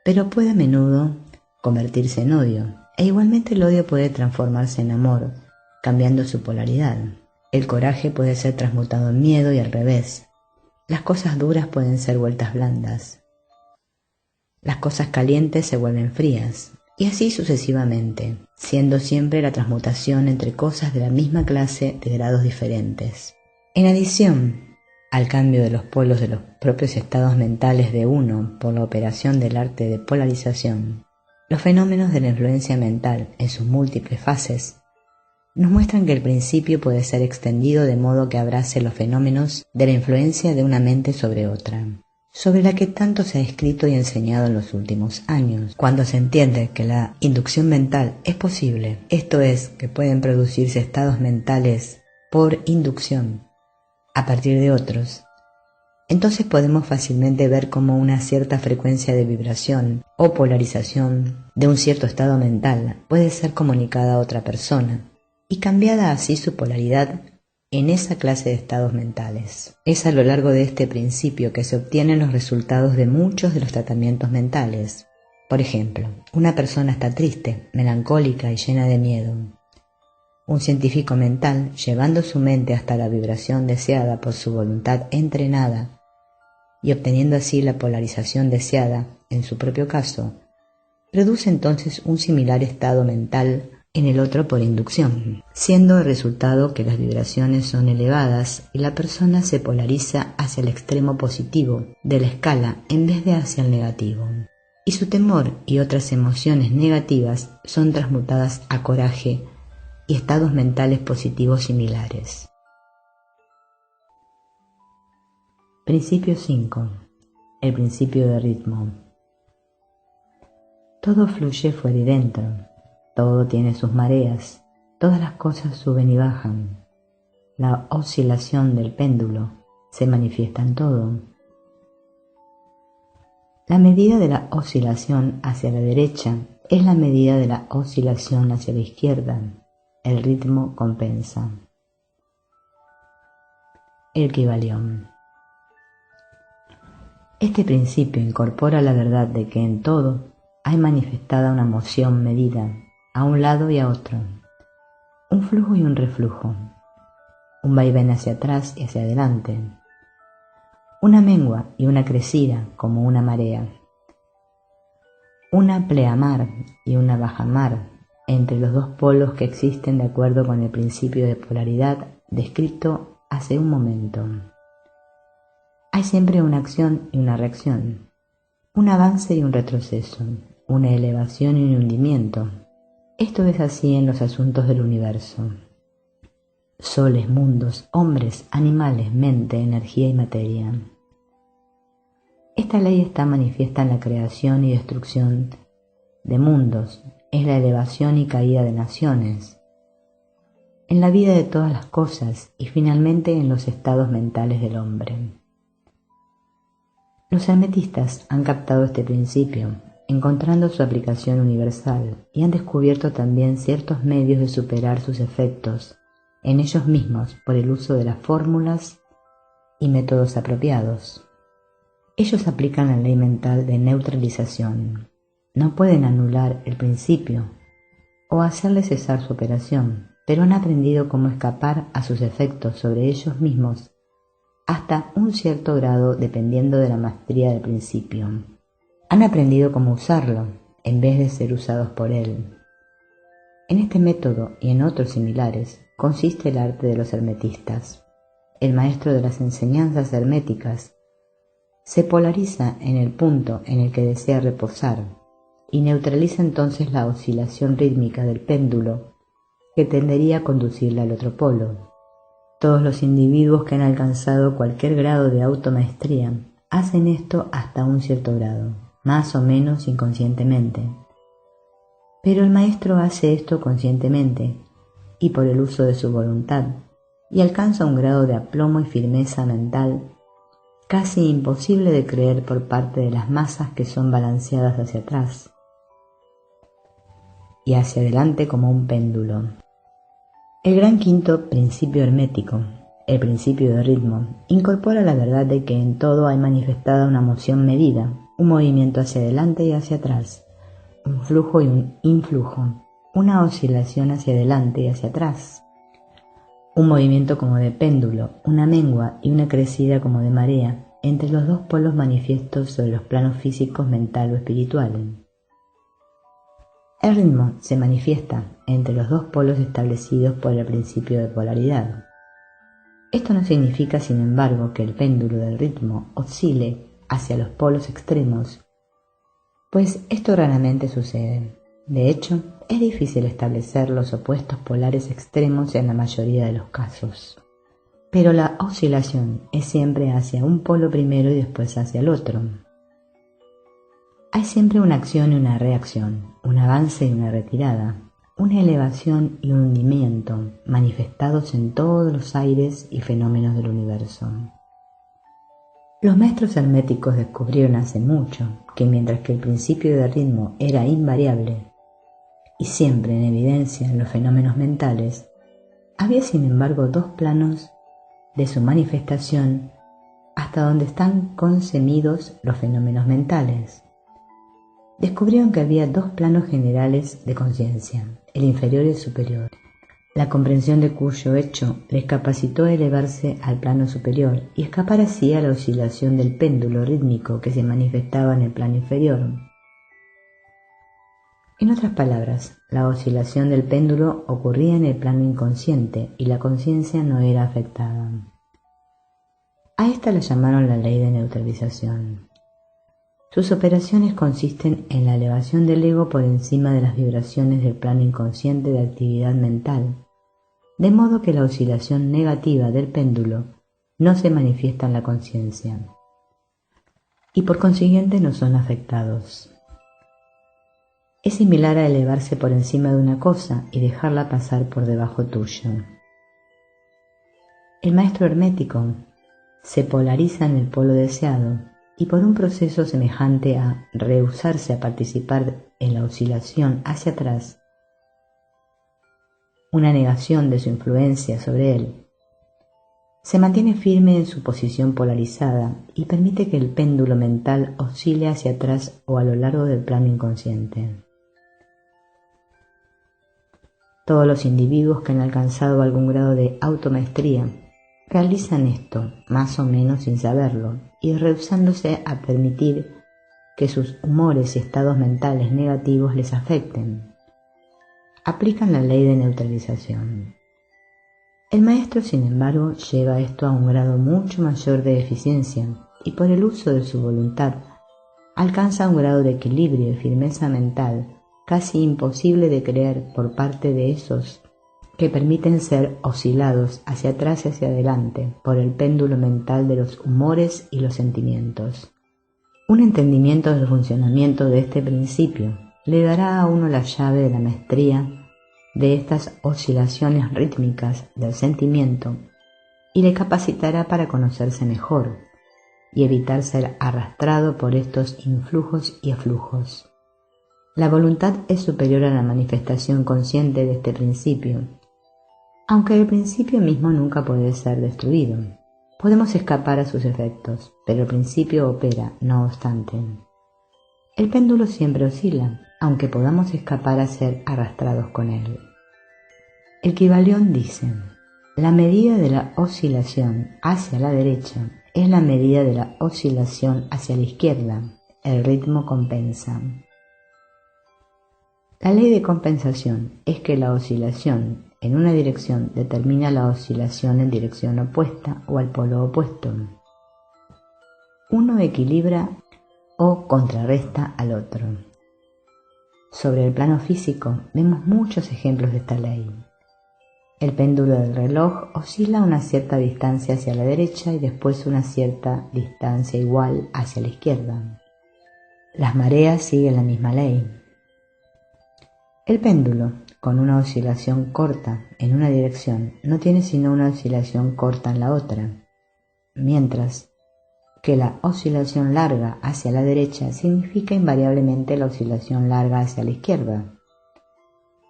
pero puede a menudo convertirse en odio, E igualmente el odio puede transformarse en amor, cambiando su polaridad. El coraje puede ser transmutado en miedo y al revés. Las cosas duras pueden ser vueltas blandas. Las cosas calientes se vuelven frías, y así sucesivamente, siendo siempre la transmutación entre cosas de la misma clase de grados diferentes. En adición al cambio de los polos de los propios estados mentales de uno por la operación del arte de polarización, los fenómenos de la influencia mental en sus múltiples fases nos muestran que el principio puede ser extendido de modo que abrace los fenómenos de la influencia de una mente sobre otra, sobre la que tanto se ha escrito y enseñado en los últimos años. Cuando se entiende que la inducción mental es posible, esto es, que pueden producirse estados mentales por inducción a partir de otros, entonces podemos fácilmente ver cómo una cierta frecuencia de vibración o polarización de un cierto estado mental puede ser comunicada a otra persona y cambiada así su polaridad en esa clase de estados mentales. Es a lo largo de este principio que se obtienen los resultados de muchos de los tratamientos mentales. Por ejemplo, una persona está triste, melancólica y llena de miedo. Un científico mental, llevando su mente hasta la vibración deseada por su voluntad entrenada y obteniendo así la polarización deseada en su propio caso, produce entonces un similar estado mental en el otro por inducción, siendo el resultado que las vibraciones son elevadas y la persona se polariza hacia el extremo positivo de la escala en vez de hacia el negativo, y su temor y otras emociones negativas son transmutadas a coraje y estados mentales positivos similares. Principio 5. El principio de ritmo. Todo fluye fuera y dentro, todo tiene sus mareas, todas las cosas suben y bajan. La oscilación del péndulo se manifiesta en todo. La medida de la oscilación hacia la derecha es la medida de la oscilación hacia la izquierda. El ritmo compensa. El Kybalión. Este principio incorpora la verdad de que en todo hay manifestada una moción medida, a un lado y a otro, un flujo y un reflujo, un vaivén hacia atrás y hacia adelante, una mengua y una crecida como una marea, una pleamar y una bajamar entre los dos polos que existen de acuerdo con el principio de polaridad descrito hace un momento. Hay siempre una acción y una reacción, un avance y un retroceso, una elevación y un hundimiento. Esto es así en los asuntos del universo. Soles, mundos, hombres, animales, mente, energía y materia. Esta ley está manifiesta en la creación y destrucción de mundos, es la elevación y caída de naciones, en la vida de todas las cosas y finalmente en los estados mentales del hombre. Los hermetistas han captado este principio, encontrando su aplicación universal, y han descubierto también ciertos medios de superar sus efectos en ellos mismos por el uso de las fórmulas y métodos apropiados. Ellos aplican la ley mental de neutralización. No pueden anular el principio o hacerle cesar su operación, pero han aprendido cómo escapar a sus efectos sobre ellos mismos hasta un cierto grado dependiendo de la maestría del principio. Han aprendido cómo usarlo en vez de ser usados por él. En este método y en otros similares consiste el arte de los hermetistas. El maestro de las enseñanzas herméticas se polariza en el punto en el que desea reposar y neutraliza entonces la oscilación rítmica del péndulo que tendería a conducirla al otro polo. Todos los individuos que han alcanzado cualquier grado de automaestría hacen esto hasta un cierto grado, más o menos inconscientemente. Pero el maestro hace esto conscientemente y por el uso de su voluntad, y alcanza un grado de aplomo y firmeza mental casi imposible de creer por parte de las masas que son balanceadas hacia atrás y hacia adelante como un péndulo. El gran quinto principio hermético, el principio de ritmo, incorpora la verdad de que en todo hay manifestada una moción medida, un movimiento hacia adelante y hacia atrás, un flujo y un influjo, una oscilación hacia adelante y hacia atrás, un movimiento como de péndulo, una mengua y una crecida como de marea entre los dos polos manifiestos sobre los planos físicos, mental o espiritual. El ritmo se manifiesta entre los dos polos establecidos por el principio de polaridad. Esto no significa, sin embargo, que el péndulo del ritmo oscile hacia los polos extremos, pues esto raramente sucede. De hecho, es difícil establecer los opuestos polares extremos en la mayoría de los casos. Pero la oscilación es siempre hacia un polo primero y después hacia el otro. Hay siempre una acción y una reacción, un avance y una retirada, una elevación y un hundimiento manifestados en todos los aires y fenómenos del universo. Los maestros herméticos descubrieron hace mucho que mientras que el principio de ritmo era invariable y siempre en evidencia en los fenómenos mentales, había sin embargo dos planos de su manifestación hasta donde están concebidos los fenómenos mentales. Descubrieron que había dos planos generales de conciencia, el inferior y el superior, la comprensión de cuyo hecho les capacitó a elevarse al plano superior y escapar así a la oscilación del péndulo rítmico que se manifestaba en el plano inferior. En otras palabras, la oscilación del péndulo ocurría en el plano inconsciente y la conciencia no era afectada. A esta la llamaron la ley de neutralización. Sus operaciones consisten en la elevación del ego por encima de las vibraciones del plano inconsciente de actividad mental, de modo que la oscilación negativa del péndulo no se manifiesta en la conciencia, y por consiguiente no son afectados. Es similar a elevarse por encima de una cosa y dejarla pasar por debajo tuyo. El maestro hermético se polariza en el polo deseado, y por un proceso semejante a rehusarse a participar en la oscilación hacia atrás, una negación de su influencia sobre él, se mantiene firme en su posición polarizada y permite que el péndulo mental oscile hacia atrás o a lo largo del plano inconsciente. Todos los individuos que han alcanzado algún grado de automaestría realizan esto, más o menos sin saberlo, y rehusándose a permitir que sus humores y estados mentales negativos les afecten. Aplican la ley de neutralización. El maestro, sin embargo, lleva esto a un grado mucho mayor de eficiencia y por el uso de su voluntad alcanza un grado de equilibrio y firmeza mental casi imposible de creer por parte de esos que permiten ser oscilados hacia atrás y hacia adelante por el péndulo mental de los humores y los sentimientos. Un entendimiento del funcionamiento de este principio le dará a uno la llave de la maestría de estas oscilaciones rítmicas del sentimiento y le capacitará para conocerse mejor y evitar ser arrastrado por estos influjos y aflujos. La voluntad es superior a la manifestación consciente de este principio, aunque el principio mismo nunca puede ser destruido. Podemos escapar a sus efectos, pero el principio opera, no obstante. El péndulo siempre oscila, aunque podamos escapar a ser arrastrados con él. El Kybalión dice: la medida de la oscilación hacia la derecha es la medida de la oscilación hacia la izquierda. El ritmo compensa. La ley de compensación es que la oscilación en una dirección determina la oscilación en dirección opuesta o al polo opuesto. Uno equilibra o contrarresta al otro. Sobre el plano físico vemos muchos ejemplos de esta ley. El péndulo del reloj oscila a una cierta distancia hacia la derecha y después una cierta distancia igual hacia la izquierda. Las mareas siguen la misma ley. El péndulo, con una oscilación corta en una dirección, no tiene sino una oscilación corta en la otra, mientras que la oscilación larga hacia la derecha significa invariablemente la oscilación larga hacia la izquierda.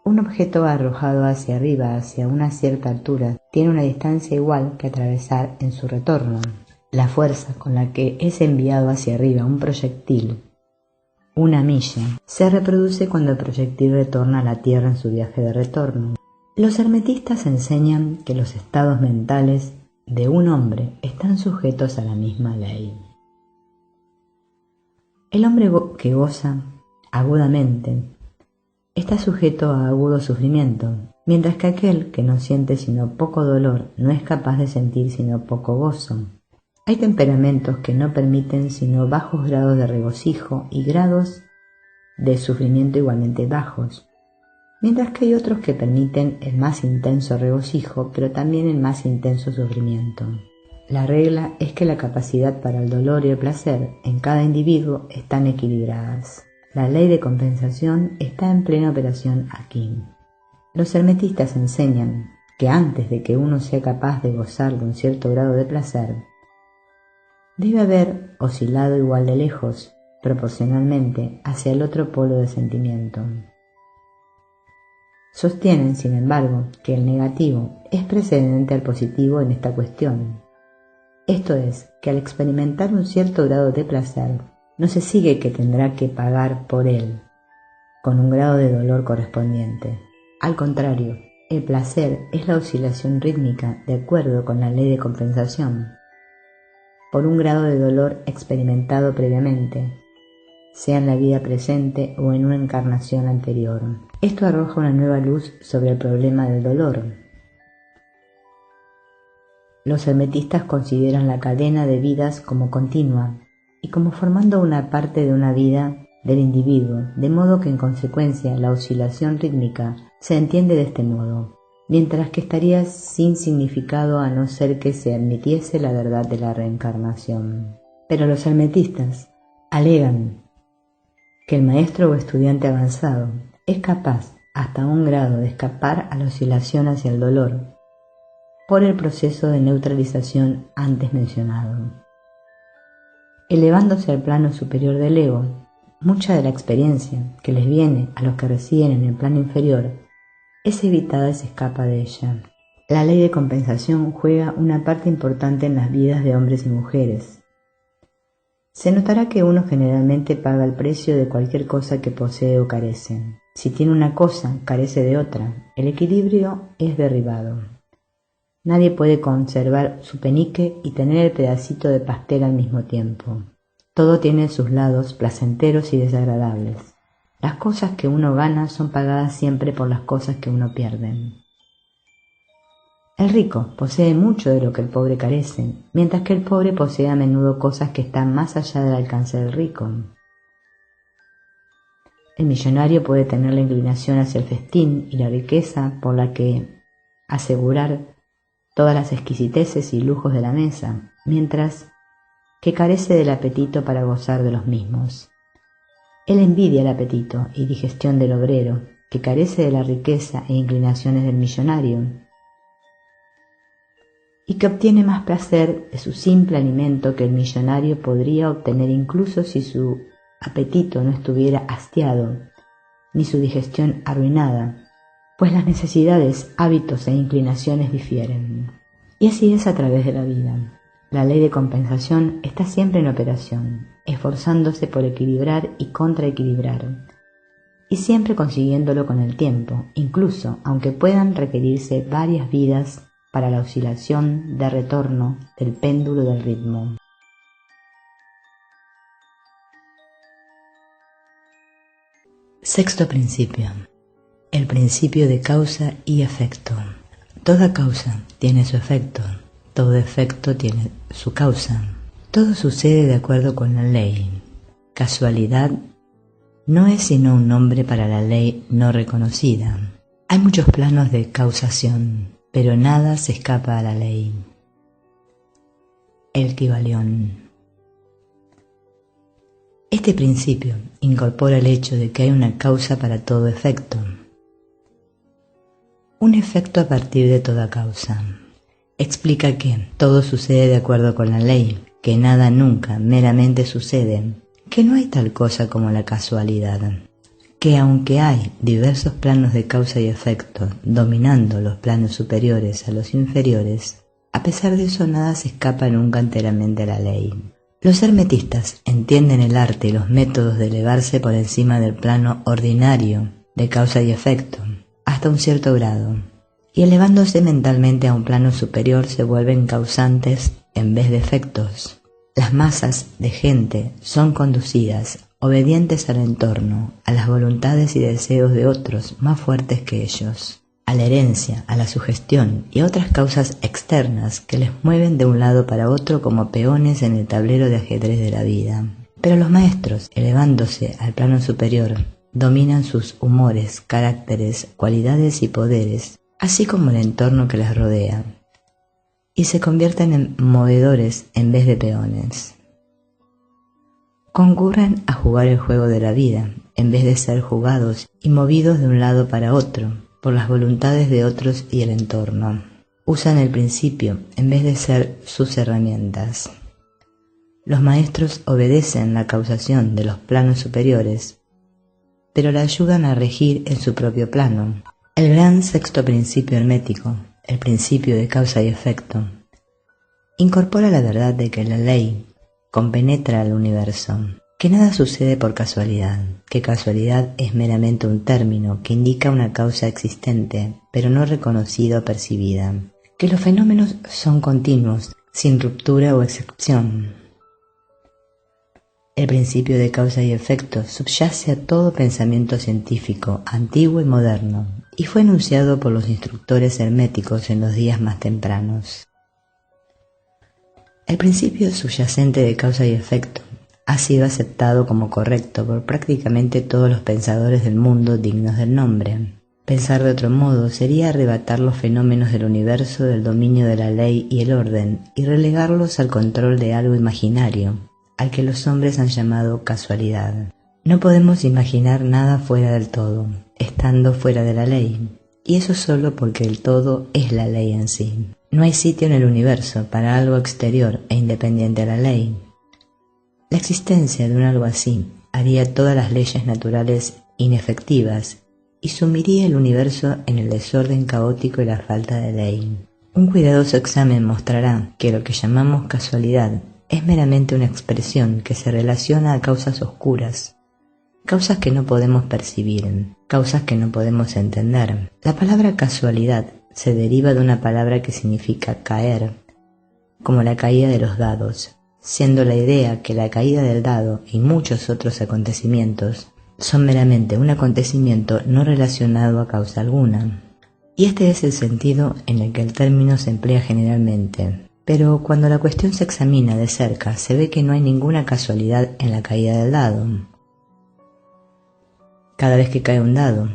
Un objeto arrojado hacia arriba hacia una cierta altura tiene una distancia igual que atravesar en su retorno. La fuerza con la que es enviado hacia arriba un proyectil una milla, se reproduce cuando el proyectil retorna a la Tierra en su viaje de retorno. Los hermetistas enseñan que los estados mentales de un hombre están sujetos a la misma ley. El hombre que goza agudamente está sujeto a agudo sufrimiento, mientras que aquel que no siente sino poco dolor no es capaz de sentir sino poco gozo. Hay temperamentos que no permiten sino bajos grados de regocijo y grados de sufrimiento igualmente bajos, mientras que hay otros que permiten el más intenso regocijo, pero también el más intenso sufrimiento. La regla es que la capacidad para el dolor y el placer en cada individuo están equilibradas. La ley de compensación está en plena operación aquí. Los hermetistas enseñan que antes de que uno sea capaz de gozar de un cierto grado de placer, debe haber oscilado igual de lejos, proporcionalmente, hacia el otro polo de sentimiento. Sostienen, sin embargo, que el negativo es precedente al positivo en esta cuestión. Esto es, que al experimentar un cierto grado de placer, no se sigue que tendrá que pagar por él, con un grado de dolor correspondiente. Al contrario, el placer es la oscilación rítmica de acuerdo con la ley de compensación, por un grado de dolor experimentado previamente, sea en la vida presente o en una encarnación anterior. Esto arroja una nueva luz sobre el problema del dolor. Los hermetistas consideran la cadena de vidas como continua y como formando una parte de una vida del individuo, de modo que en consecuencia la oscilación rítmica se entiende de este modo, mientras que estaría sin significado a no ser que se admitiese la verdad de la reencarnación. Pero los hermetistas alegan que el maestro o estudiante avanzado es capaz hasta un grado de escapar a la oscilación hacia el dolor por el proceso de neutralización antes mencionado. Elevándose al plano superior del ego, mucha de la experiencia que les viene a los que residen en el plano inferior es evitada y se escapa de ella. La ley de compensación juega una parte importante en las vidas de hombres y mujeres. Se notará que uno generalmente paga el precio de cualquier cosa que posee o carece. Si tiene una cosa, carece de otra. El equilibrio es derribado. Nadie puede conservar su penique y tener el pedacito de pastel al mismo tiempo. Todo tiene sus lados placenteros y desagradables. Las cosas que uno gana son pagadas siempre por las cosas que uno pierde. El rico posee mucho de lo que el pobre carece, mientras que el pobre posee a menudo cosas que están más allá del alcance del rico. El millonario puede tener la inclinación hacia el festín y la riqueza por la que asegurar todas las exquisiteces y lujos de la mesa, mientras que carece del apetito para gozar de los mismos. Él envidia el apetito y digestión del obrero, que carece de la riqueza e inclinaciones del millonario, y que obtiene más placer de su simple alimento que el millonario podría obtener incluso si su apetito no estuviera hastiado, ni su digestión arruinada, pues las necesidades, hábitos e inclinaciones difieren. Y así es a través de la vida. La ley de compensación está siempre en operación, esforzándose por equilibrar y contraequilibrar, y siempre consiguiéndolo con el tiempo, incluso aunque puedan requerirse varias vidas para la oscilación de retorno del péndulo del ritmo. Sexto principio. El principio de causa y efecto. Toda causa tiene su efecto, todo efecto tiene su causa. Todo sucede de acuerdo con la ley. Casualidad no es sino un nombre para la ley no reconocida. Hay muchos planos de causación, pero nada se escapa a la ley. El Kybalión. Este principio incorpora el hecho de que hay una causa para todo efecto. Un efecto a partir de toda causa. Explica que todo sucede de acuerdo con la ley, que nada nunca meramente sucede, que no hay tal cosa como la casualidad, que aunque hay diversos planos de causa y efecto dominando los planos superiores a los inferiores, a pesar de eso nada se escapa nunca enteramente a la ley. Los hermetistas entienden el arte y los métodos de elevarse por encima del plano ordinario de causa y efecto, hasta un cierto grado, y elevándose mentalmente a un plano superior se vuelven causantes en vez de efectos. Las masas de gente son conducidas, obedientes al entorno, a las voluntades y deseos de otros más fuertes que ellos, a la herencia, a la sugestión y a otras causas externas que les mueven de un lado para otro como peones en el tablero de ajedrez de la vida. Pero los maestros, elevándose al plano superior, dominan sus humores, caracteres, cualidades y poderes, así como el entorno que les rodea, y se convierten en movedores en vez de peones. Concurren a jugar el juego de la vida, en vez de ser jugados y movidos de un lado para otro, por las voluntades de otros y el entorno. Usan el principio, en vez de ser sus herramientas. Los maestros obedecen la causación de los planos superiores, pero la ayudan a regir en su propio plano. El gran sexto principio hermético, el principio de causa y efecto, incorpora la verdad de que la ley compenetra al universo, que nada sucede por casualidad, que casualidad es meramente un término que indica una causa existente, pero no reconocida o percibida, que los fenómenos son continuos, sin ruptura o excepción. El principio de causa y efecto subyace a todo pensamiento científico, antiguo y moderno, y fue enunciado por los instructores herméticos en los días más tempranos. El principio subyacente de causa y efecto ha sido aceptado como correcto por prácticamente todos los pensadores del mundo dignos del nombre. Pensar de otro modo sería arrebatar los fenómenos del universo del dominio de la ley y el orden y relegarlos al control de algo imaginario, al que los hombres han llamado casualidad. No podemos imaginar nada fuera del todo, estando fuera de la ley, y eso solo porque el todo es la ley en sí. No hay sitio en el universo para algo exterior e independiente a la ley. La existencia de un algo así haría todas las leyes naturales inefectivas y sumiría el universo en el desorden caótico y la falta de ley. Un cuidadoso examen mostrará que lo que llamamos casualidad es meramente una expresión que se relaciona a causas oscuras, causas que no podemos percibir, causas que no podemos entender. La palabra casualidad se deriva de una palabra que significa caer, como la caída de los dados, siendo la idea que la caída del dado y muchos otros acontecimientos son meramente un acontecimiento no relacionado a causa alguna. Y este es el sentido en el que el término se emplea generalmente. Pero cuando la cuestión se examina de cerca, se ve que no hay ninguna casualidad en la caída del dado. Cada vez que cae un dado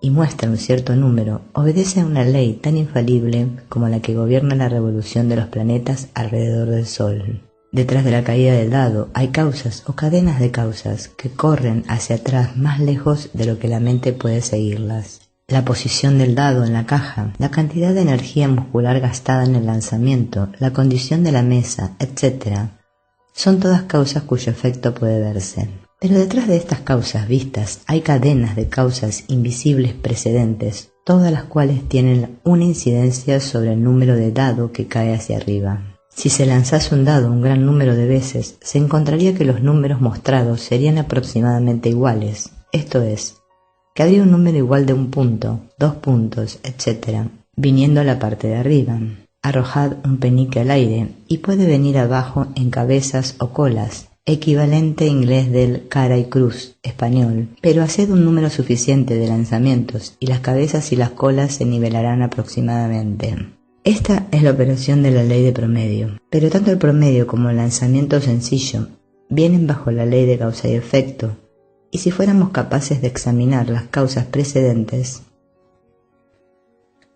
y muestra un cierto número, obedece a una ley tan infalible como la que gobierna la revolución de los planetas alrededor del Sol. Detrás de la caída del dado hay causas o cadenas de causas que corren hacia atrás más lejos de lo que la mente puede seguirlas. La posición del dado en la caja, la cantidad de energía muscular gastada en el lanzamiento, la condición de la mesa, etc., son todas causas cuyo efecto puede verse. Pero detrás de estas causas vistas hay cadenas de causas invisibles precedentes, todas las cuales tienen una incidencia sobre el número de dado que cae hacia arriba. Si se lanzase un dado un gran número de veces, se encontraría que los números mostrados serían aproximadamente iguales, esto es, que habría un número igual de un punto, 2 puntos, etc., viniendo a la parte de arriba. Arrojad un penique al aire y puede venir abajo en cabezas o colas, equivalente inglés del cara y cruz español, pero haced un número suficiente de lanzamientos y las cabezas y las colas se nivelarán aproximadamente. Esta es la operación de la ley de promedio, pero tanto el promedio como el lanzamiento sencillo vienen bajo la ley de causa y efecto, y si fuéramos capaces de examinar las causas precedentes,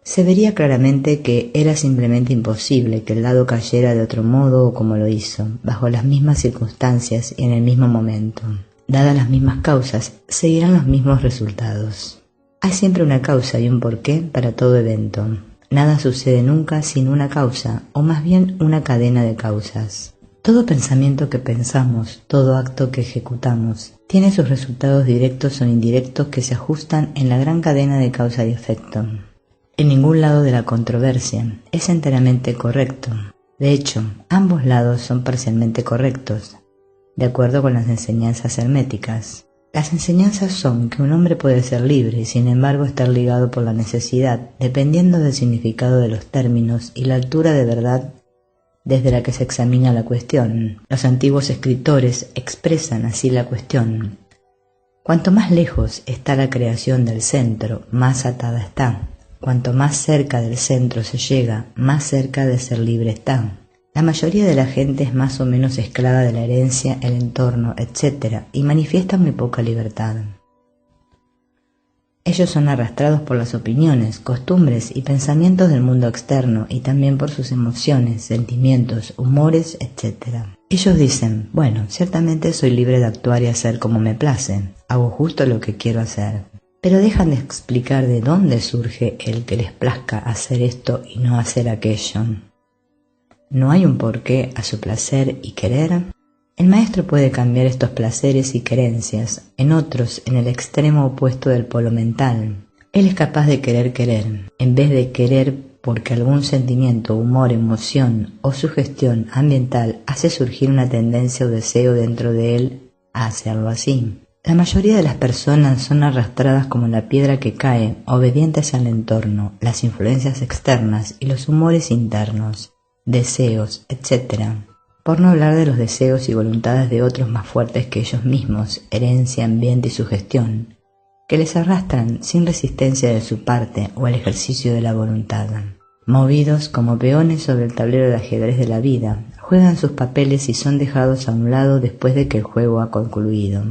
se vería claramente que era simplemente imposible que el dado cayera de otro modo o como lo hizo, bajo las mismas circunstancias y en el mismo momento. Dadas las mismas causas, seguirán los mismos resultados. Hay siempre una causa y un porqué para todo evento. Nada sucede nunca sin una causa, o más bien una cadena de causas. Todo pensamiento que pensamos, todo acto que ejecutamos, tiene sus resultados directos o indirectos que se ajustan en la gran cadena de causa y efecto. En ningún lado de la controversia es enteramente correcto. De hecho, ambos lados son parcialmente correctos, de acuerdo con las enseñanzas herméticas. Las enseñanzas son que un hombre puede ser libre y sin embargo estar ligado por la necesidad, dependiendo del significado de los términos y la altura de verdad desde la que se examina la cuestión. Los antiguos escritores expresan así la cuestión. Cuanto más lejos está la creación del centro, más atada está. Cuanto más cerca del centro se llega, más cerca de ser libre está. La mayoría de la gente es más o menos esclava de la herencia, el entorno, etc., y manifiesta muy poca libertad. Ellos son arrastrados por las opiniones, costumbres y pensamientos del mundo externo y también por sus emociones, sentimientos, humores, etc. Ellos dicen, bueno, ciertamente soy libre de actuar y hacer como me place, hago justo lo que quiero hacer. Pero dejan de explicar de dónde surge el que les plazca hacer esto y no hacer aquello. ¿No hay un porqué a su placer y querer? El maestro puede cambiar estos placeres y querencias en otros en el extremo opuesto del polo mental. Él es capaz de querer, en vez de querer porque algún sentimiento, humor, emoción o sugestión ambiental hace surgir una tendencia o deseo dentro de él a hacerlo así. La mayoría de las personas son arrastradas como la piedra que cae, obedientes al entorno, las influencias externas y los humores internos, deseos, etc., por no hablar de los deseos y voluntades de otros más fuertes que ellos mismos, herencia, ambiente y sugestión, que les arrastran sin resistencia de su parte o al ejercicio de la voluntad. Movidos como peones sobre el tablero de ajedrez de la vida, juegan sus papeles y son dejados a un lado después de que el juego ha concluido.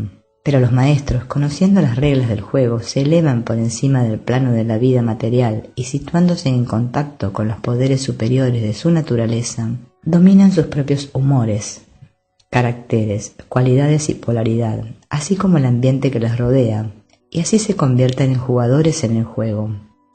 Pero los maestros, conociendo las reglas del juego, se elevan por encima del plano de la vida material y situándose en contacto con los poderes superiores de su naturaleza, dominan sus propios humores, caracteres, cualidades y polaridad, así como el ambiente que les rodea, y así se convierten en jugadores en el juego,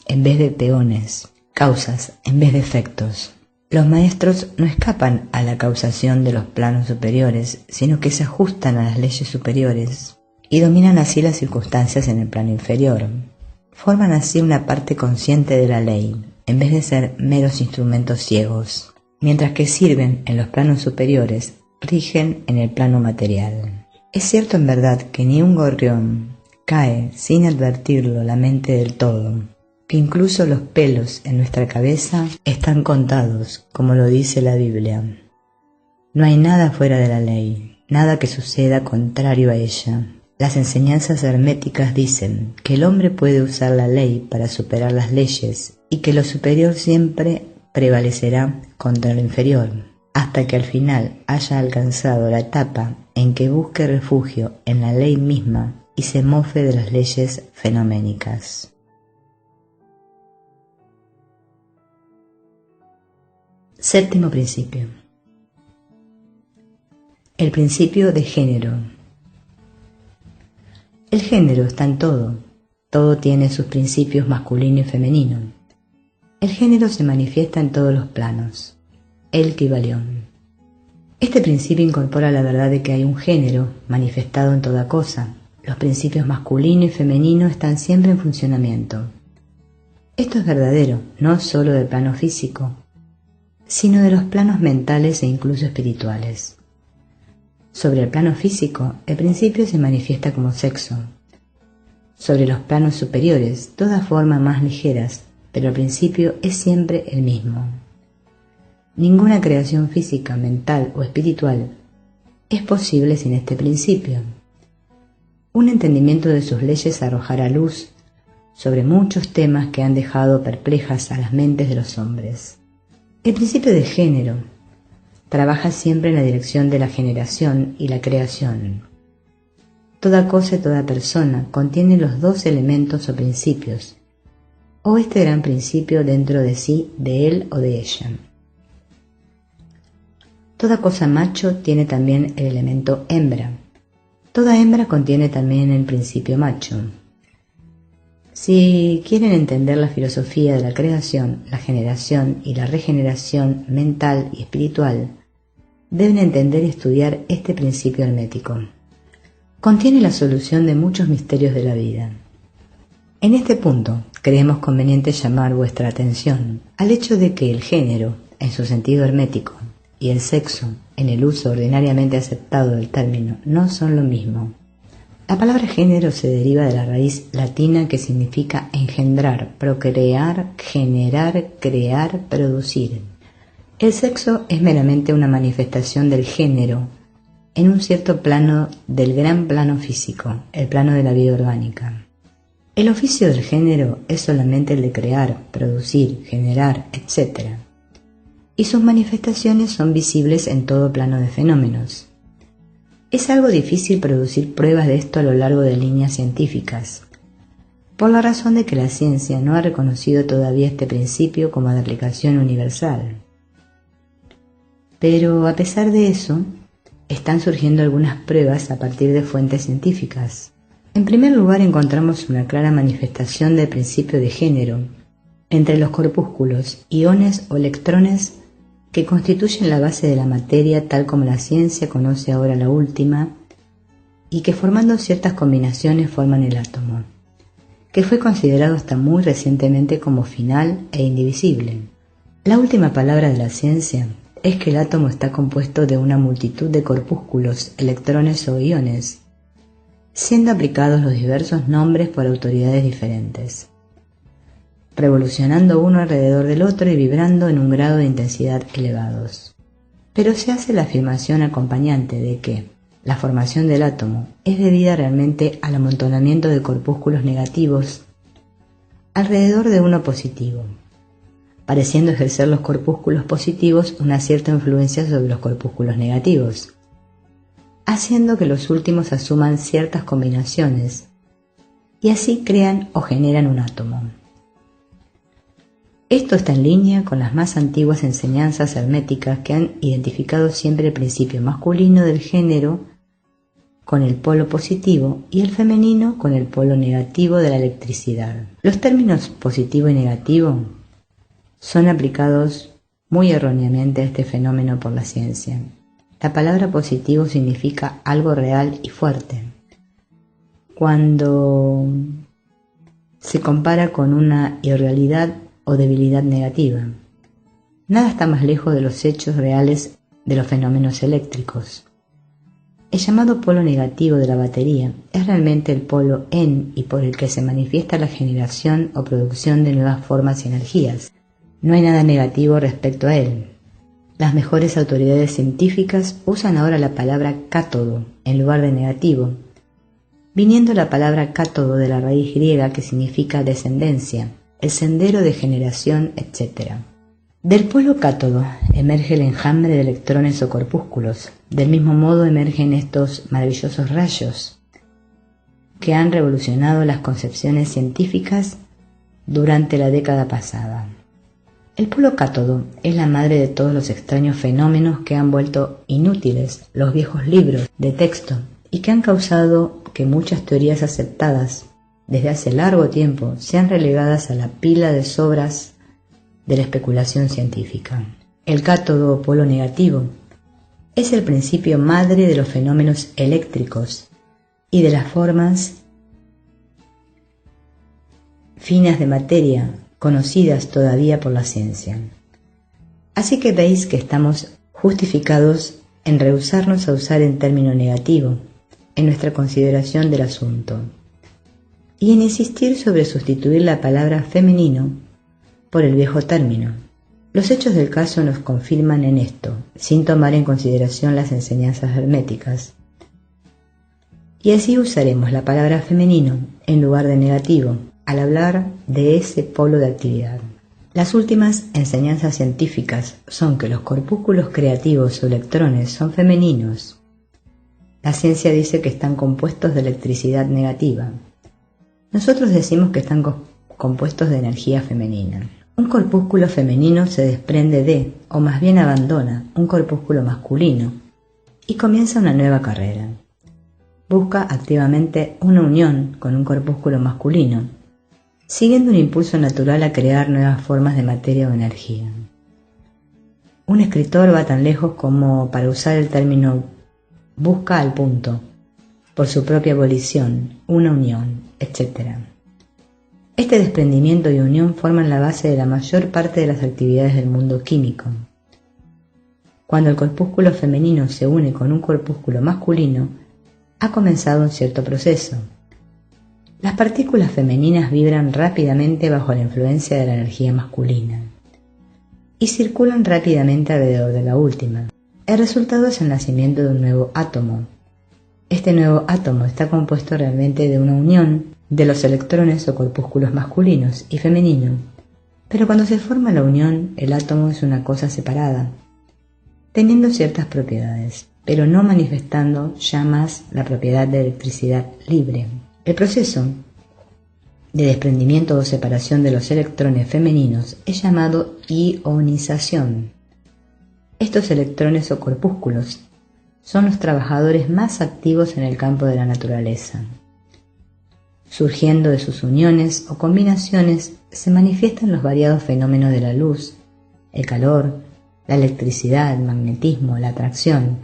en vez de peones, causas en vez de efectos. Los maestros no escapan a la causación de los planos superiores, sino que se ajustan a las leyes superiores y dominan así las circunstancias en el plano inferior. Forman así una parte consciente de la ley, en vez de ser meros instrumentos ciegos. Mientras que sirven en los planos superiores, rigen en el plano material. Es cierto en verdad que ni un gorrión cae sin advertirlo la mente del todo, que incluso los pelos en nuestra cabeza están contados, como lo dice la Biblia. No hay nada fuera de la ley, nada que suceda contrario a ella. Las enseñanzas herméticas dicen que el hombre puede usar la ley para superar las leyes y que lo superior siempre prevalecerá contra lo inferior, hasta que al final haya alcanzado la etapa en que busque refugio en la ley misma y se mofe de las leyes fenoménicas. Séptimo principio. El principio de género. El género está en todo. Todo tiene sus principios masculino y femenino. El género se manifiesta en todos los planos. El Kybalión. Este principio incorpora la verdad de que hay un género manifestado en toda cosa. Los principios masculino y femenino están siempre en funcionamiento. Esto es verdadero, no solo del plano físico, sino de los planos mentales e incluso espirituales. Sobre el plano físico, el principio se manifiesta como sexo. Sobre los planos superiores, toda forma más ligeras, pero el principio es siempre el mismo. Ninguna creación física, mental o espiritual es posible sin este principio. Un entendimiento de sus leyes arrojará luz sobre muchos temas que han dejado perplejas a las mentes de los hombres. El principio de género trabaja siempre en la dirección de la generación y la creación. Toda cosa y toda persona contiene los dos elementos o principios, o este gran principio dentro de sí, de él o de ella. Toda cosa macho tiene también el elemento hembra. Toda hembra contiene también el principio macho. Si quieren entender la filosofía de la creación, la generación y la regeneración mental y espiritual, deben entender y estudiar este principio hermético. Contiene la solución de muchos misterios de la vida. En este punto, creemos conveniente llamar vuestra atención al hecho de que el género, en su sentido hermético, y el sexo, en el uso ordinariamente aceptado del término, no son lo mismo. La palabra género se deriva de la raíz latina que significa engendrar, procrear, generar, crear, producir. El sexo es meramente una manifestación del género en un cierto plano del gran plano físico, el plano de la vida orgánica. El oficio del género es solamente el de crear, producir, generar, etc. Y sus manifestaciones son visibles en todo plano de fenómenos. Es algo difícil producir pruebas de esto a lo largo de líneas científicas, por la razón de que la ciencia no ha reconocido todavía este principio como de aplicación universal. Pero a pesar de eso, están surgiendo algunas pruebas a partir de fuentes científicas. En primer lugar, encontramos una clara manifestación del principio de género entre los corpúsculos, iones o electrones que constituyen la base de la materia tal como la ciencia conoce ahora la última, y que formando ciertas combinaciones forman el átomo, que fue considerado hasta muy recientemente como final e indivisible. La última palabra de la ciencia es que el átomo está compuesto de una multitud de corpúsculos, electrones o iones, siendo aplicados los diversos nombres por autoridades diferentes, revolucionando uno alrededor del otro y vibrando en un grado de intensidad elevados. Pero se hace la afirmación acompañante de que la formación del átomo es debida realmente al amontonamiento de corpúsculos negativos alrededor de uno positivo, pareciendo ejercer los corpúsculos positivos una cierta influencia sobre los corpúsculos negativos, haciendo que los últimos asuman ciertas combinaciones y así crean o generan un átomo. Esto está en línea con las más antiguas enseñanzas herméticas que han identificado siempre el principio masculino del género con el polo positivo y el femenino con el polo negativo de la electricidad. Los términos positivo y negativo son aplicados muy erróneamente a este fenómeno por la ciencia. La palabra positivo significa algo real y fuerte. Cuando se compara con una irrealidad o debilidad negativa. Nada está más lejos de los hechos reales de los fenómenos eléctricos. El llamado polo negativo de la batería es realmente el polo en y por el que se manifiesta la generación o producción de nuevas formas y energías. No hay nada negativo respecto a él. Las mejores autoridades científicas usan ahora la palabra cátodo en lugar de negativo, viniendo la palabra cátodo de la raíz griega que significa descendencia, el sendero de generación, etc. Del polo cátodo emerge el enjambre de electrones o corpúsculos. Del mismo modo emergen estos maravillosos rayos que han revolucionado las concepciones científicas durante la década pasada. El polo cátodo es la madre de todos los extraños fenómenos que han vuelto inútiles los viejos libros de texto y que han causado que muchas teorías aceptadas desde hace largo tiempo sean relegadas a la pila de sobras de la especulación científica. El cátodo o polo negativo es el principio madre de los fenómenos eléctricos y de las formas finas de materia conocidas todavía por la ciencia. Así que veis que estamos justificados en rehusarnos a usar el término negativo en nuestra consideración del asunto y en insistir sobre sustituir la palabra femenino por el viejo término. Los hechos del caso nos confirman en esto, sin tomar en consideración las enseñanzas herméticas. Y así usaremos la palabra femenino en lugar de negativo al hablar de ese polo de actividad. Las últimas enseñanzas científicas son que los corpúsculos creativos o electrones son femeninos. La ciencia dice que están compuestos de electricidad negativa. Nosotros decimos que están compuestos de energía femenina. Un corpúsculo femenino se desprende de, o más bien abandona, un corpúsculo masculino y comienza una nueva carrera. Busca activamente una unión con un corpúsculo masculino, siguiendo un impulso natural a crear nuevas formas de materia o energía. Un escritor va tan lejos como para usar el término busca al punto, por su propia volición, una unión, etc. Este desprendimiento y unión forman la base de la mayor parte de las actividades del mundo químico. Cuando el corpúsculo femenino se une con un corpúsculo masculino, ha comenzado un cierto proceso. Las partículas femeninas vibran rápidamente bajo la influencia de la energía masculina y circulan rápidamente alrededor de la última. El resultado es el nacimiento de un nuevo átomo. Este nuevo átomo está compuesto realmente de una unión de los electrones o corpúsculos masculinos y femenino, pero cuando se forma la unión, el átomo es una cosa separada, teniendo ciertas propiedades, pero no manifestando ya más la propiedad de electricidad libre. El proceso de desprendimiento o separación de los electrones femeninos es llamado ionización. Estos electrones o corpúsculos son los trabajadores más activos en el campo de la naturaleza. Surgiendo de sus uniones o combinaciones se manifiestan los variados fenómenos de la luz, el calor, la electricidad, el magnetismo, la atracción,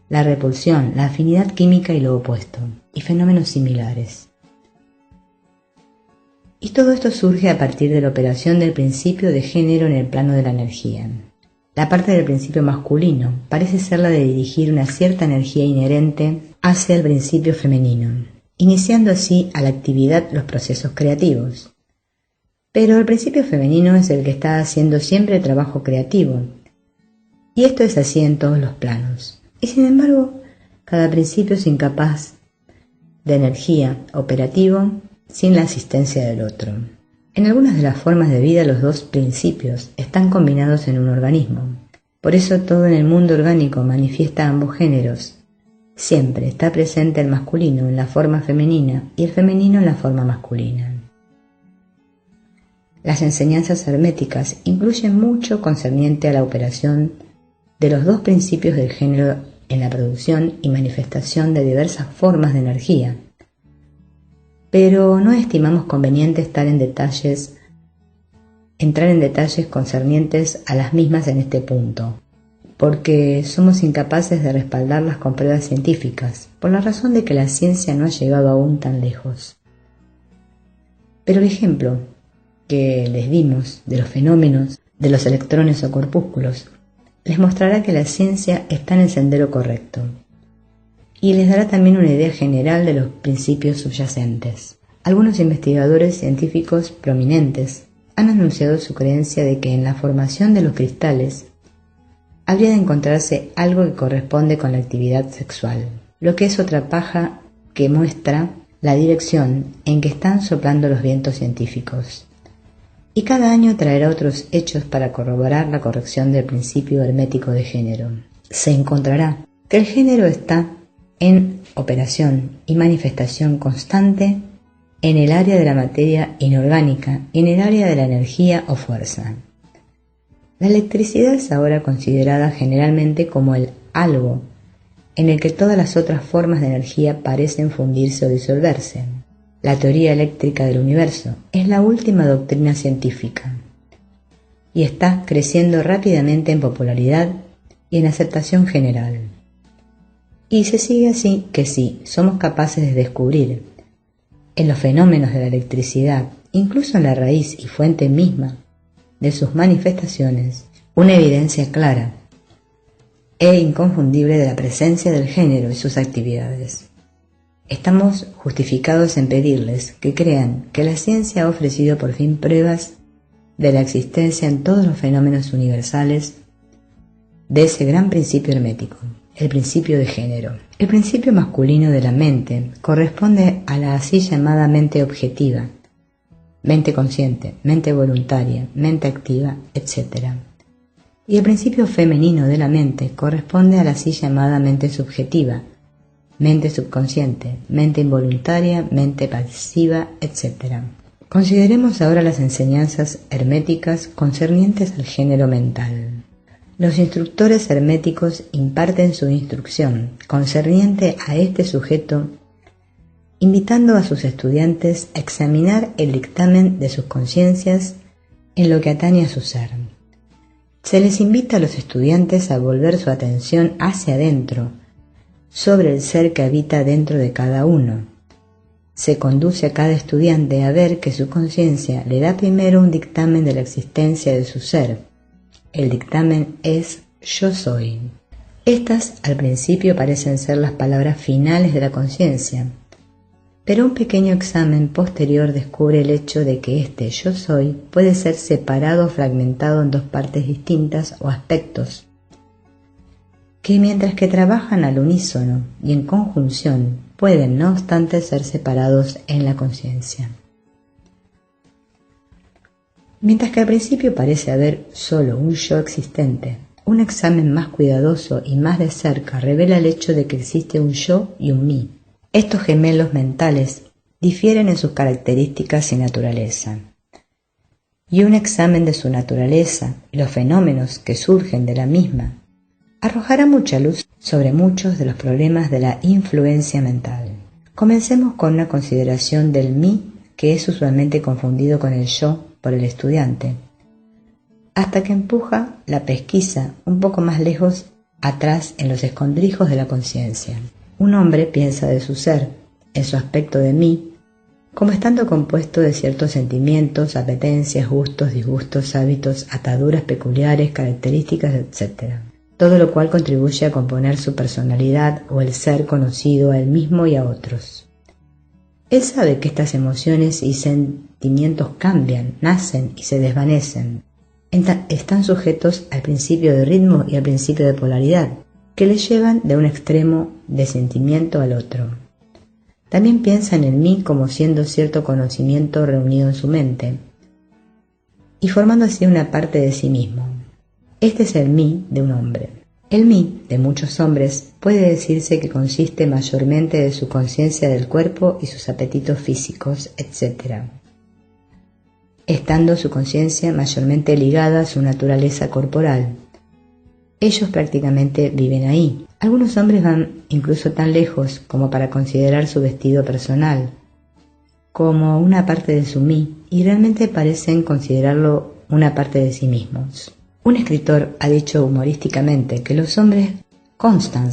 la repulsión, la afinidad química y lo opuesto, y fenómenos similares. Y todo esto surge a partir de la operación del principio de género en el plano de la energía. La parte del principio masculino parece ser la de dirigir una cierta energía inherente hacia el principio femenino, iniciando así a la actividad los procesos creativos. Pero el principio femenino es el que está haciendo siempre el trabajo creativo, y esto es así en todos los planos. Y sin embargo, cada principio es incapaz de energía operativo sin la asistencia del otro. En algunas de las formas de vida los dos principios están combinados en un organismo. Por eso todo en el mundo orgánico manifiesta ambos géneros. Siempre está presente el masculino en la forma femenina y el femenino en la forma masculina. Las enseñanzas herméticas incluyen mucho concerniente a la operación de los dos principios del género en la producción y manifestación de diversas formas de energía. Pero no estimamos conveniente entrar en detalles concernientes a las mismas en este punto, porque somos incapaces de respaldarlas con pruebas científicas, por la razón de que la ciencia no ha llegado aún tan lejos. Pero el ejemplo que les dimos de los fenómenos de los electrones o corpúsculos les mostrará que la ciencia está en el sendero correcto, y les dará también una idea general de los principios subyacentes. Algunos investigadores científicos prominentes han anunciado su creencia de que en la formación de los cristales habría de encontrarse algo que corresponde con la actividad sexual, lo que es otra paja que muestra la dirección en que están soplando los vientos científicos. Y cada año traerá otros hechos para corroborar la corrección del principio hermético de género. Se encontrará que el género está en operación y manifestación constante en el área de la materia inorgánica y en el área de la energía o fuerza. La electricidad es ahora considerada generalmente como el algo en el que todas las otras formas de energía parecen fundirse o disolverse. La teoría eléctrica del universo es la última doctrina científica y está creciendo rápidamente en popularidad y en aceptación general. Y se sigue así que si somos capaces de descubrir en los fenómenos de la electricidad, incluso en la raíz y fuente misma de sus manifestaciones, una evidencia clara e inconfundible de la presencia del género y sus actividades. Estamos justificados en pedirles que crean que la ciencia ha ofrecido por fin pruebas de la existencia en todos los fenómenos universales de ese gran principio hermético, el principio de género. El principio masculino de la mente corresponde a la así llamada mente objetiva, mente consciente, mente voluntaria, mente activa, etc. Y el principio femenino de la mente corresponde a la así llamada mente subjetiva, mente subconsciente, mente involuntaria, mente pasiva, etc. Consideremos ahora las enseñanzas herméticas concernientes al género mental. Los instructores herméticos imparten su instrucción concerniente a este sujeto, invitando a sus estudiantes a examinar el dictamen de sus conciencias en lo que atañe a su ser. Se les invita a los estudiantes a volver su atención hacia adentro, sobre el ser que habita dentro de cada uno. Se conduce a cada estudiante a ver que su conciencia le da primero un dictamen de la existencia de su ser. El dictamen es yo soy. Estas al principio parecen ser las palabras finales de la conciencia, pero un pequeño examen posterior descubre el hecho de que este yo soy puede ser separado o fragmentado en dos partes distintas o aspectos, que mientras que trabajan al unísono y en conjunción, pueden no obstante ser separados en la conciencia. Mientras que al principio parece haber solo un yo existente, un examen más cuidadoso y más de cerca revela el hecho de que existe un yo y un mí. Estos gemelos mentales difieren en sus características y naturaleza, y un examen de su naturaleza y los fenómenos que surgen de la misma arrojará mucha luz sobre muchos de los problemas de la influencia mental. Comencemos con una consideración del mí, que es usualmente confundido con el yo por el estudiante, hasta que empuja la pesquisa un poco más lejos atrás en los escondrijos de la conciencia. Un hombre piensa de su ser, en su aspecto de mí, como estando compuesto de ciertos sentimientos, apetencias, gustos, disgustos, hábitos, ataduras peculiares, características, etc. Todo lo cual contribuye a componer su personalidad o el ser conocido a él mismo y a otros. Él sabe que estas emociones y sentimientos cambian, nacen y se desvanecen. Están sujetos al principio de ritmo y al principio de polaridad, que le llevan de un extremo de sentimiento al otro. También piensa en el mí como siendo cierto conocimiento reunido en su mente, y formando así una parte de sí mismo. Este es el mí de un hombre. El mí de muchos hombres puede decirse que consiste mayormente de su conciencia del cuerpo y sus apetitos físicos, etc., estando su conciencia mayormente ligada a su naturaleza corporal. Ellos prácticamente viven ahí. Algunos hombres van incluso tan lejos como para considerar su vestido personal como una parte de su mí, y realmente parecen considerarlo una parte de sí mismos. Un escritor ha dicho humorísticamente que los hombres constan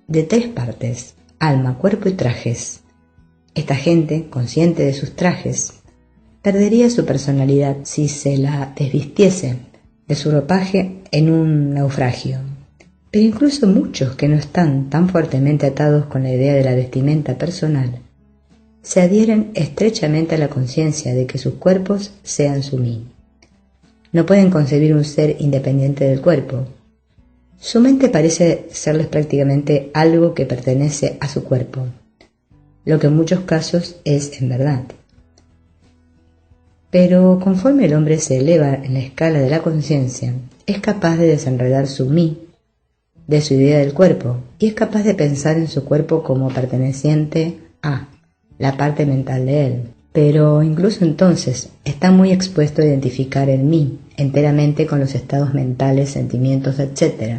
de tres partes: alma, cuerpo y trajes. Esta gente, consciente de sus trajes, perdería su personalidad si se la desvistiese de su ropaje en un naufragio. Pero incluso muchos que no están tan fuertemente atados con la idea de la vestimenta personal, se adhieren estrechamente a la conciencia de que sus cuerpos sean su mí. No pueden concebir un ser independiente del cuerpo. Su mente parece serles prácticamente algo que pertenece a su cuerpo, lo que en muchos casos es en verdad. Pero conforme el hombre se eleva en la escala de la conciencia, es capaz de desenredar su mí de su idea del cuerpo y es capaz de pensar en su cuerpo como perteneciente a la parte mental de él. Pero incluso entonces está muy expuesto a identificar el mí enteramente con los estados mentales, sentimientos, etc.,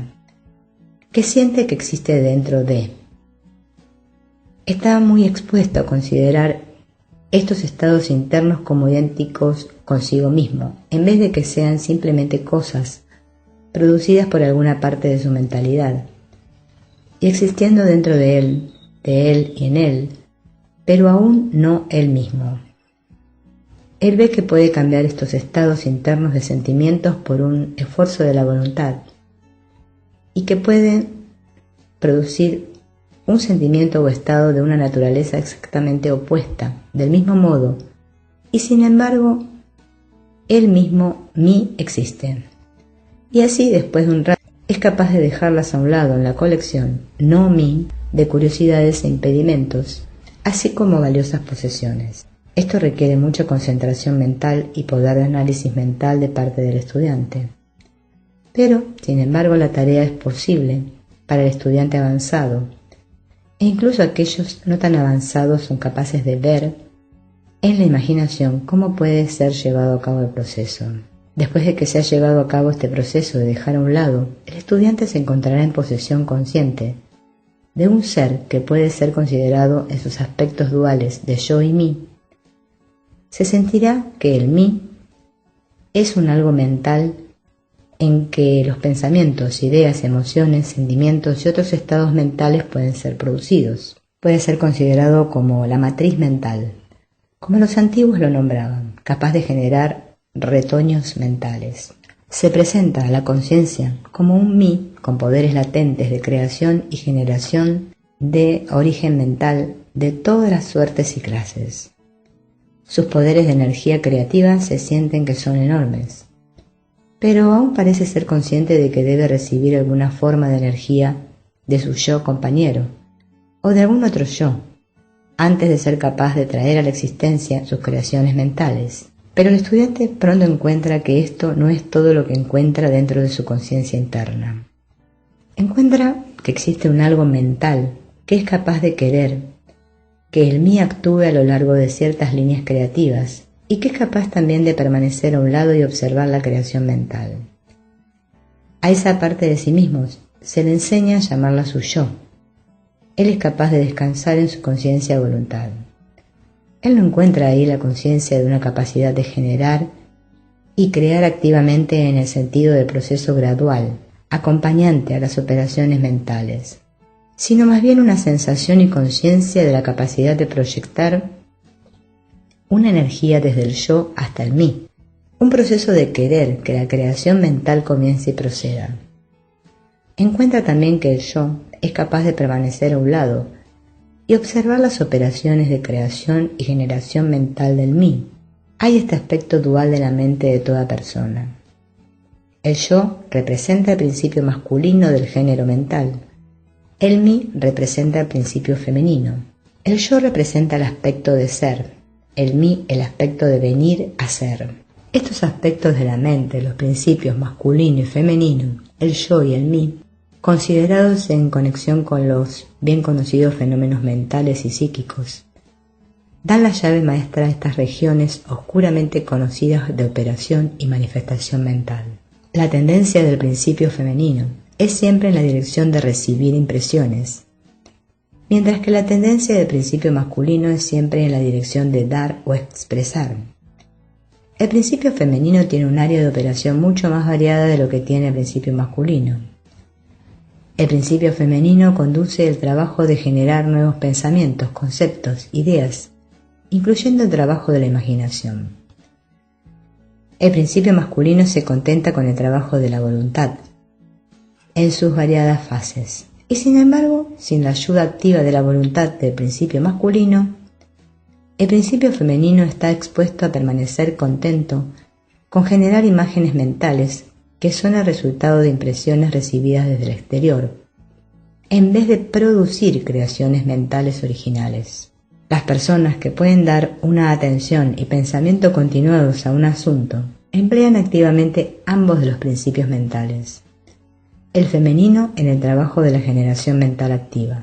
que siente que existe dentro de. Está muy expuesto a considerar estos estados internos como idénticos consigo mismo, en vez de que sean simplemente cosas producidas por alguna parte de su mentalidad, y existiendo dentro de él y en él, pero aún no él mismo. Él ve que puede cambiar estos estados internos de sentimientos por un esfuerzo de la voluntad, y que puede producir un sentimiento o estado de una naturaleza exactamente opuesta, del mismo modo, y sin embargo, él mismo mí existe. Y así, después de un rato, es capaz de dejarlas a un lado en la colección no mí de curiosidades e impedimentos, así como valiosas posesiones. Esto requiere mucha concentración mental y poder de análisis mental de parte del estudiante. Pero, sin embargo, la tarea es posible para el estudiante avanzado, e incluso aquellos no tan avanzados son capaces de ver en la imaginación cómo puede ser llevado a cabo el proceso. Después de que se ha llevado a cabo este proceso de dejar a un lado, el estudiante se encontrará en posesión consciente de un ser que puede ser considerado en sus aspectos duales de yo y mí. Se sentirá que el mí es un algo mental en que los pensamientos, ideas, emociones, sentimientos y otros estados mentales pueden ser producidos. Puede ser considerado como la matriz mental, como los antiguos lo nombraban, capaz de generar retoños mentales. Se presenta a la conciencia como un mí con poderes latentes de creación y generación de origen mental de todas las suertes y clases. Sus poderes de energía creativa se sienten que son enormes, pero aún parece ser consciente de que debe recibir alguna forma de energía de su yo compañero o de algún otro yo, antes de ser capaz de traer a la existencia sus creaciones mentales. Pero el estudiante pronto encuentra que esto no es todo lo que encuentra dentro de su conciencia interna. Encuentra que existe un algo mental que es capaz de querer que el mí actúe a lo largo de ciertas líneas creativas y que es capaz también de permanecer a un lado y observar la creación mental. A esa parte de sí mismo se le enseña a llamarla su yo. Él es capaz de descansar en su conciencia de voluntad. Él no encuentra ahí la conciencia de una capacidad de generar y crear activamente en el sentido del proceso gradual, acompañante a las operaciones mentales, sino más bien una sensación y conciencia de la capacidad de proyectar una energía desde el yo hasta el mí, un proceso de querer que la creación mental comience y proceda. Encuentra también que el yo es capaz de permanecer a un lado y observar las operaciones de creación y generación mental del mí. Hay este aspecto dual de la mente de toda persona. El yo representa el principio masculino del género mental. El mí representa el principio femenino. El yo representa el aspecto de ser, el mí el aspecto de venir a ser. Estos aspectos de la mente, los principios masculino y femenino, el yo y el mí, considerados en conexión con los bien conocidos fenómenos mentales y psíquicos, dan la llave maestra a estas regiones oscuramente conocidas de operación y manifestación mental. La tendencia del principio femenino es siempre en la dirección de recibir impresiones, mientras que la tendencia del principio masculino es siempre en la dirección de dar o expresar. El principio femenino tiene un área de operación mucho más variada de lo que tiene el principio masculino. El principio femenino conduce el trabajo de generar nuevos pensamientos, conceptos, ideas, incluyendo el trabajo de la imaginación. El principio masculino se contenta con el trabajo de la voluntad, en sus variadas fases, y sin embargo, sin la ayuda activa de la voluntad del principio masculino, el principio femenino está expuesto a permanecer contento con generar imágenes mentales que son el resultado de impresiones recibidas desde el exterior, en vez de producir creaciones mentales originales. Las personas que pueden dar una atención y pensamiento continuados a un asunto emplean activamente ambos de los principios mentales, el femenino en el trabajo de la generación mental activa,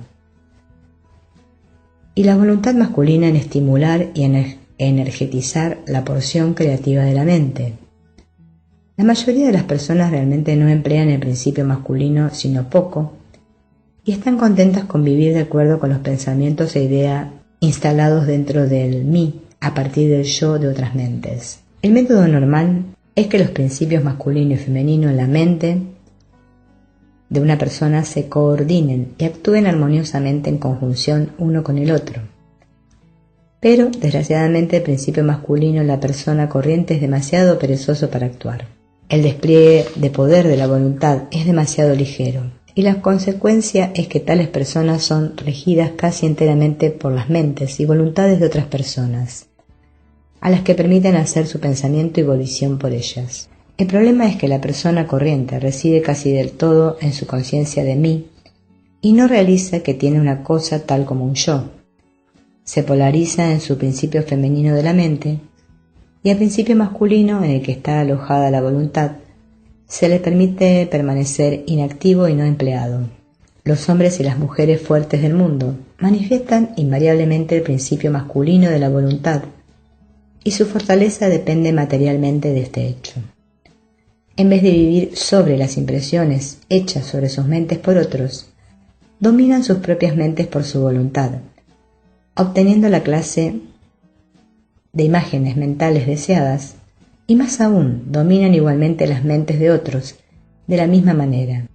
y la voluntad masculina en estimular y en energetizar la porción creativa de la mente. La mayoría de las personas realmente no emplean el principio masculino sino poco y están contentas con vivir de acuerdo con los pensamientos e ideas instalados dentro del mí a partir del yo de otras mentes. El método normal es que los principios masculino y femenino en la mente de una persona se coordinen y actúen armoniosamente en conjunción uno con el otro. Pero, desgraciadamente, el principio masculino en la persona corriente es demasiado perezoso para actuar. El despliegue de poder de la voluntad es demasiado ligero, y la consecuencia es que tales personas son regidas casi enteramente por las mentes y voluntades de otras personas, a las que permiten hacer su pensamiento y volición por ellas. El problema es que la persona corriente reside casi del todo en su conciencia de mí y no realiza que tiene una cosa tal como un yo. Se polariza en su principio femenino de la mente y al principio masculino en el que está alojada la voluntad se le permite permanecer inactivo y no empleado. Los hombres y las mujeres fuertes del mundo manifiestan invariablemente el principio masculino de la voluntad y su fortaleza depende materialmente de este hecho. En vez de vivir sobre las impresiones hechas sobre sus mentes por otros, dominan sus propias mentes por su voluntad, obteniendo la clase de imágenes mentales deseadas, y más aún, dominan igualmente las mentes de otros de la misma manera.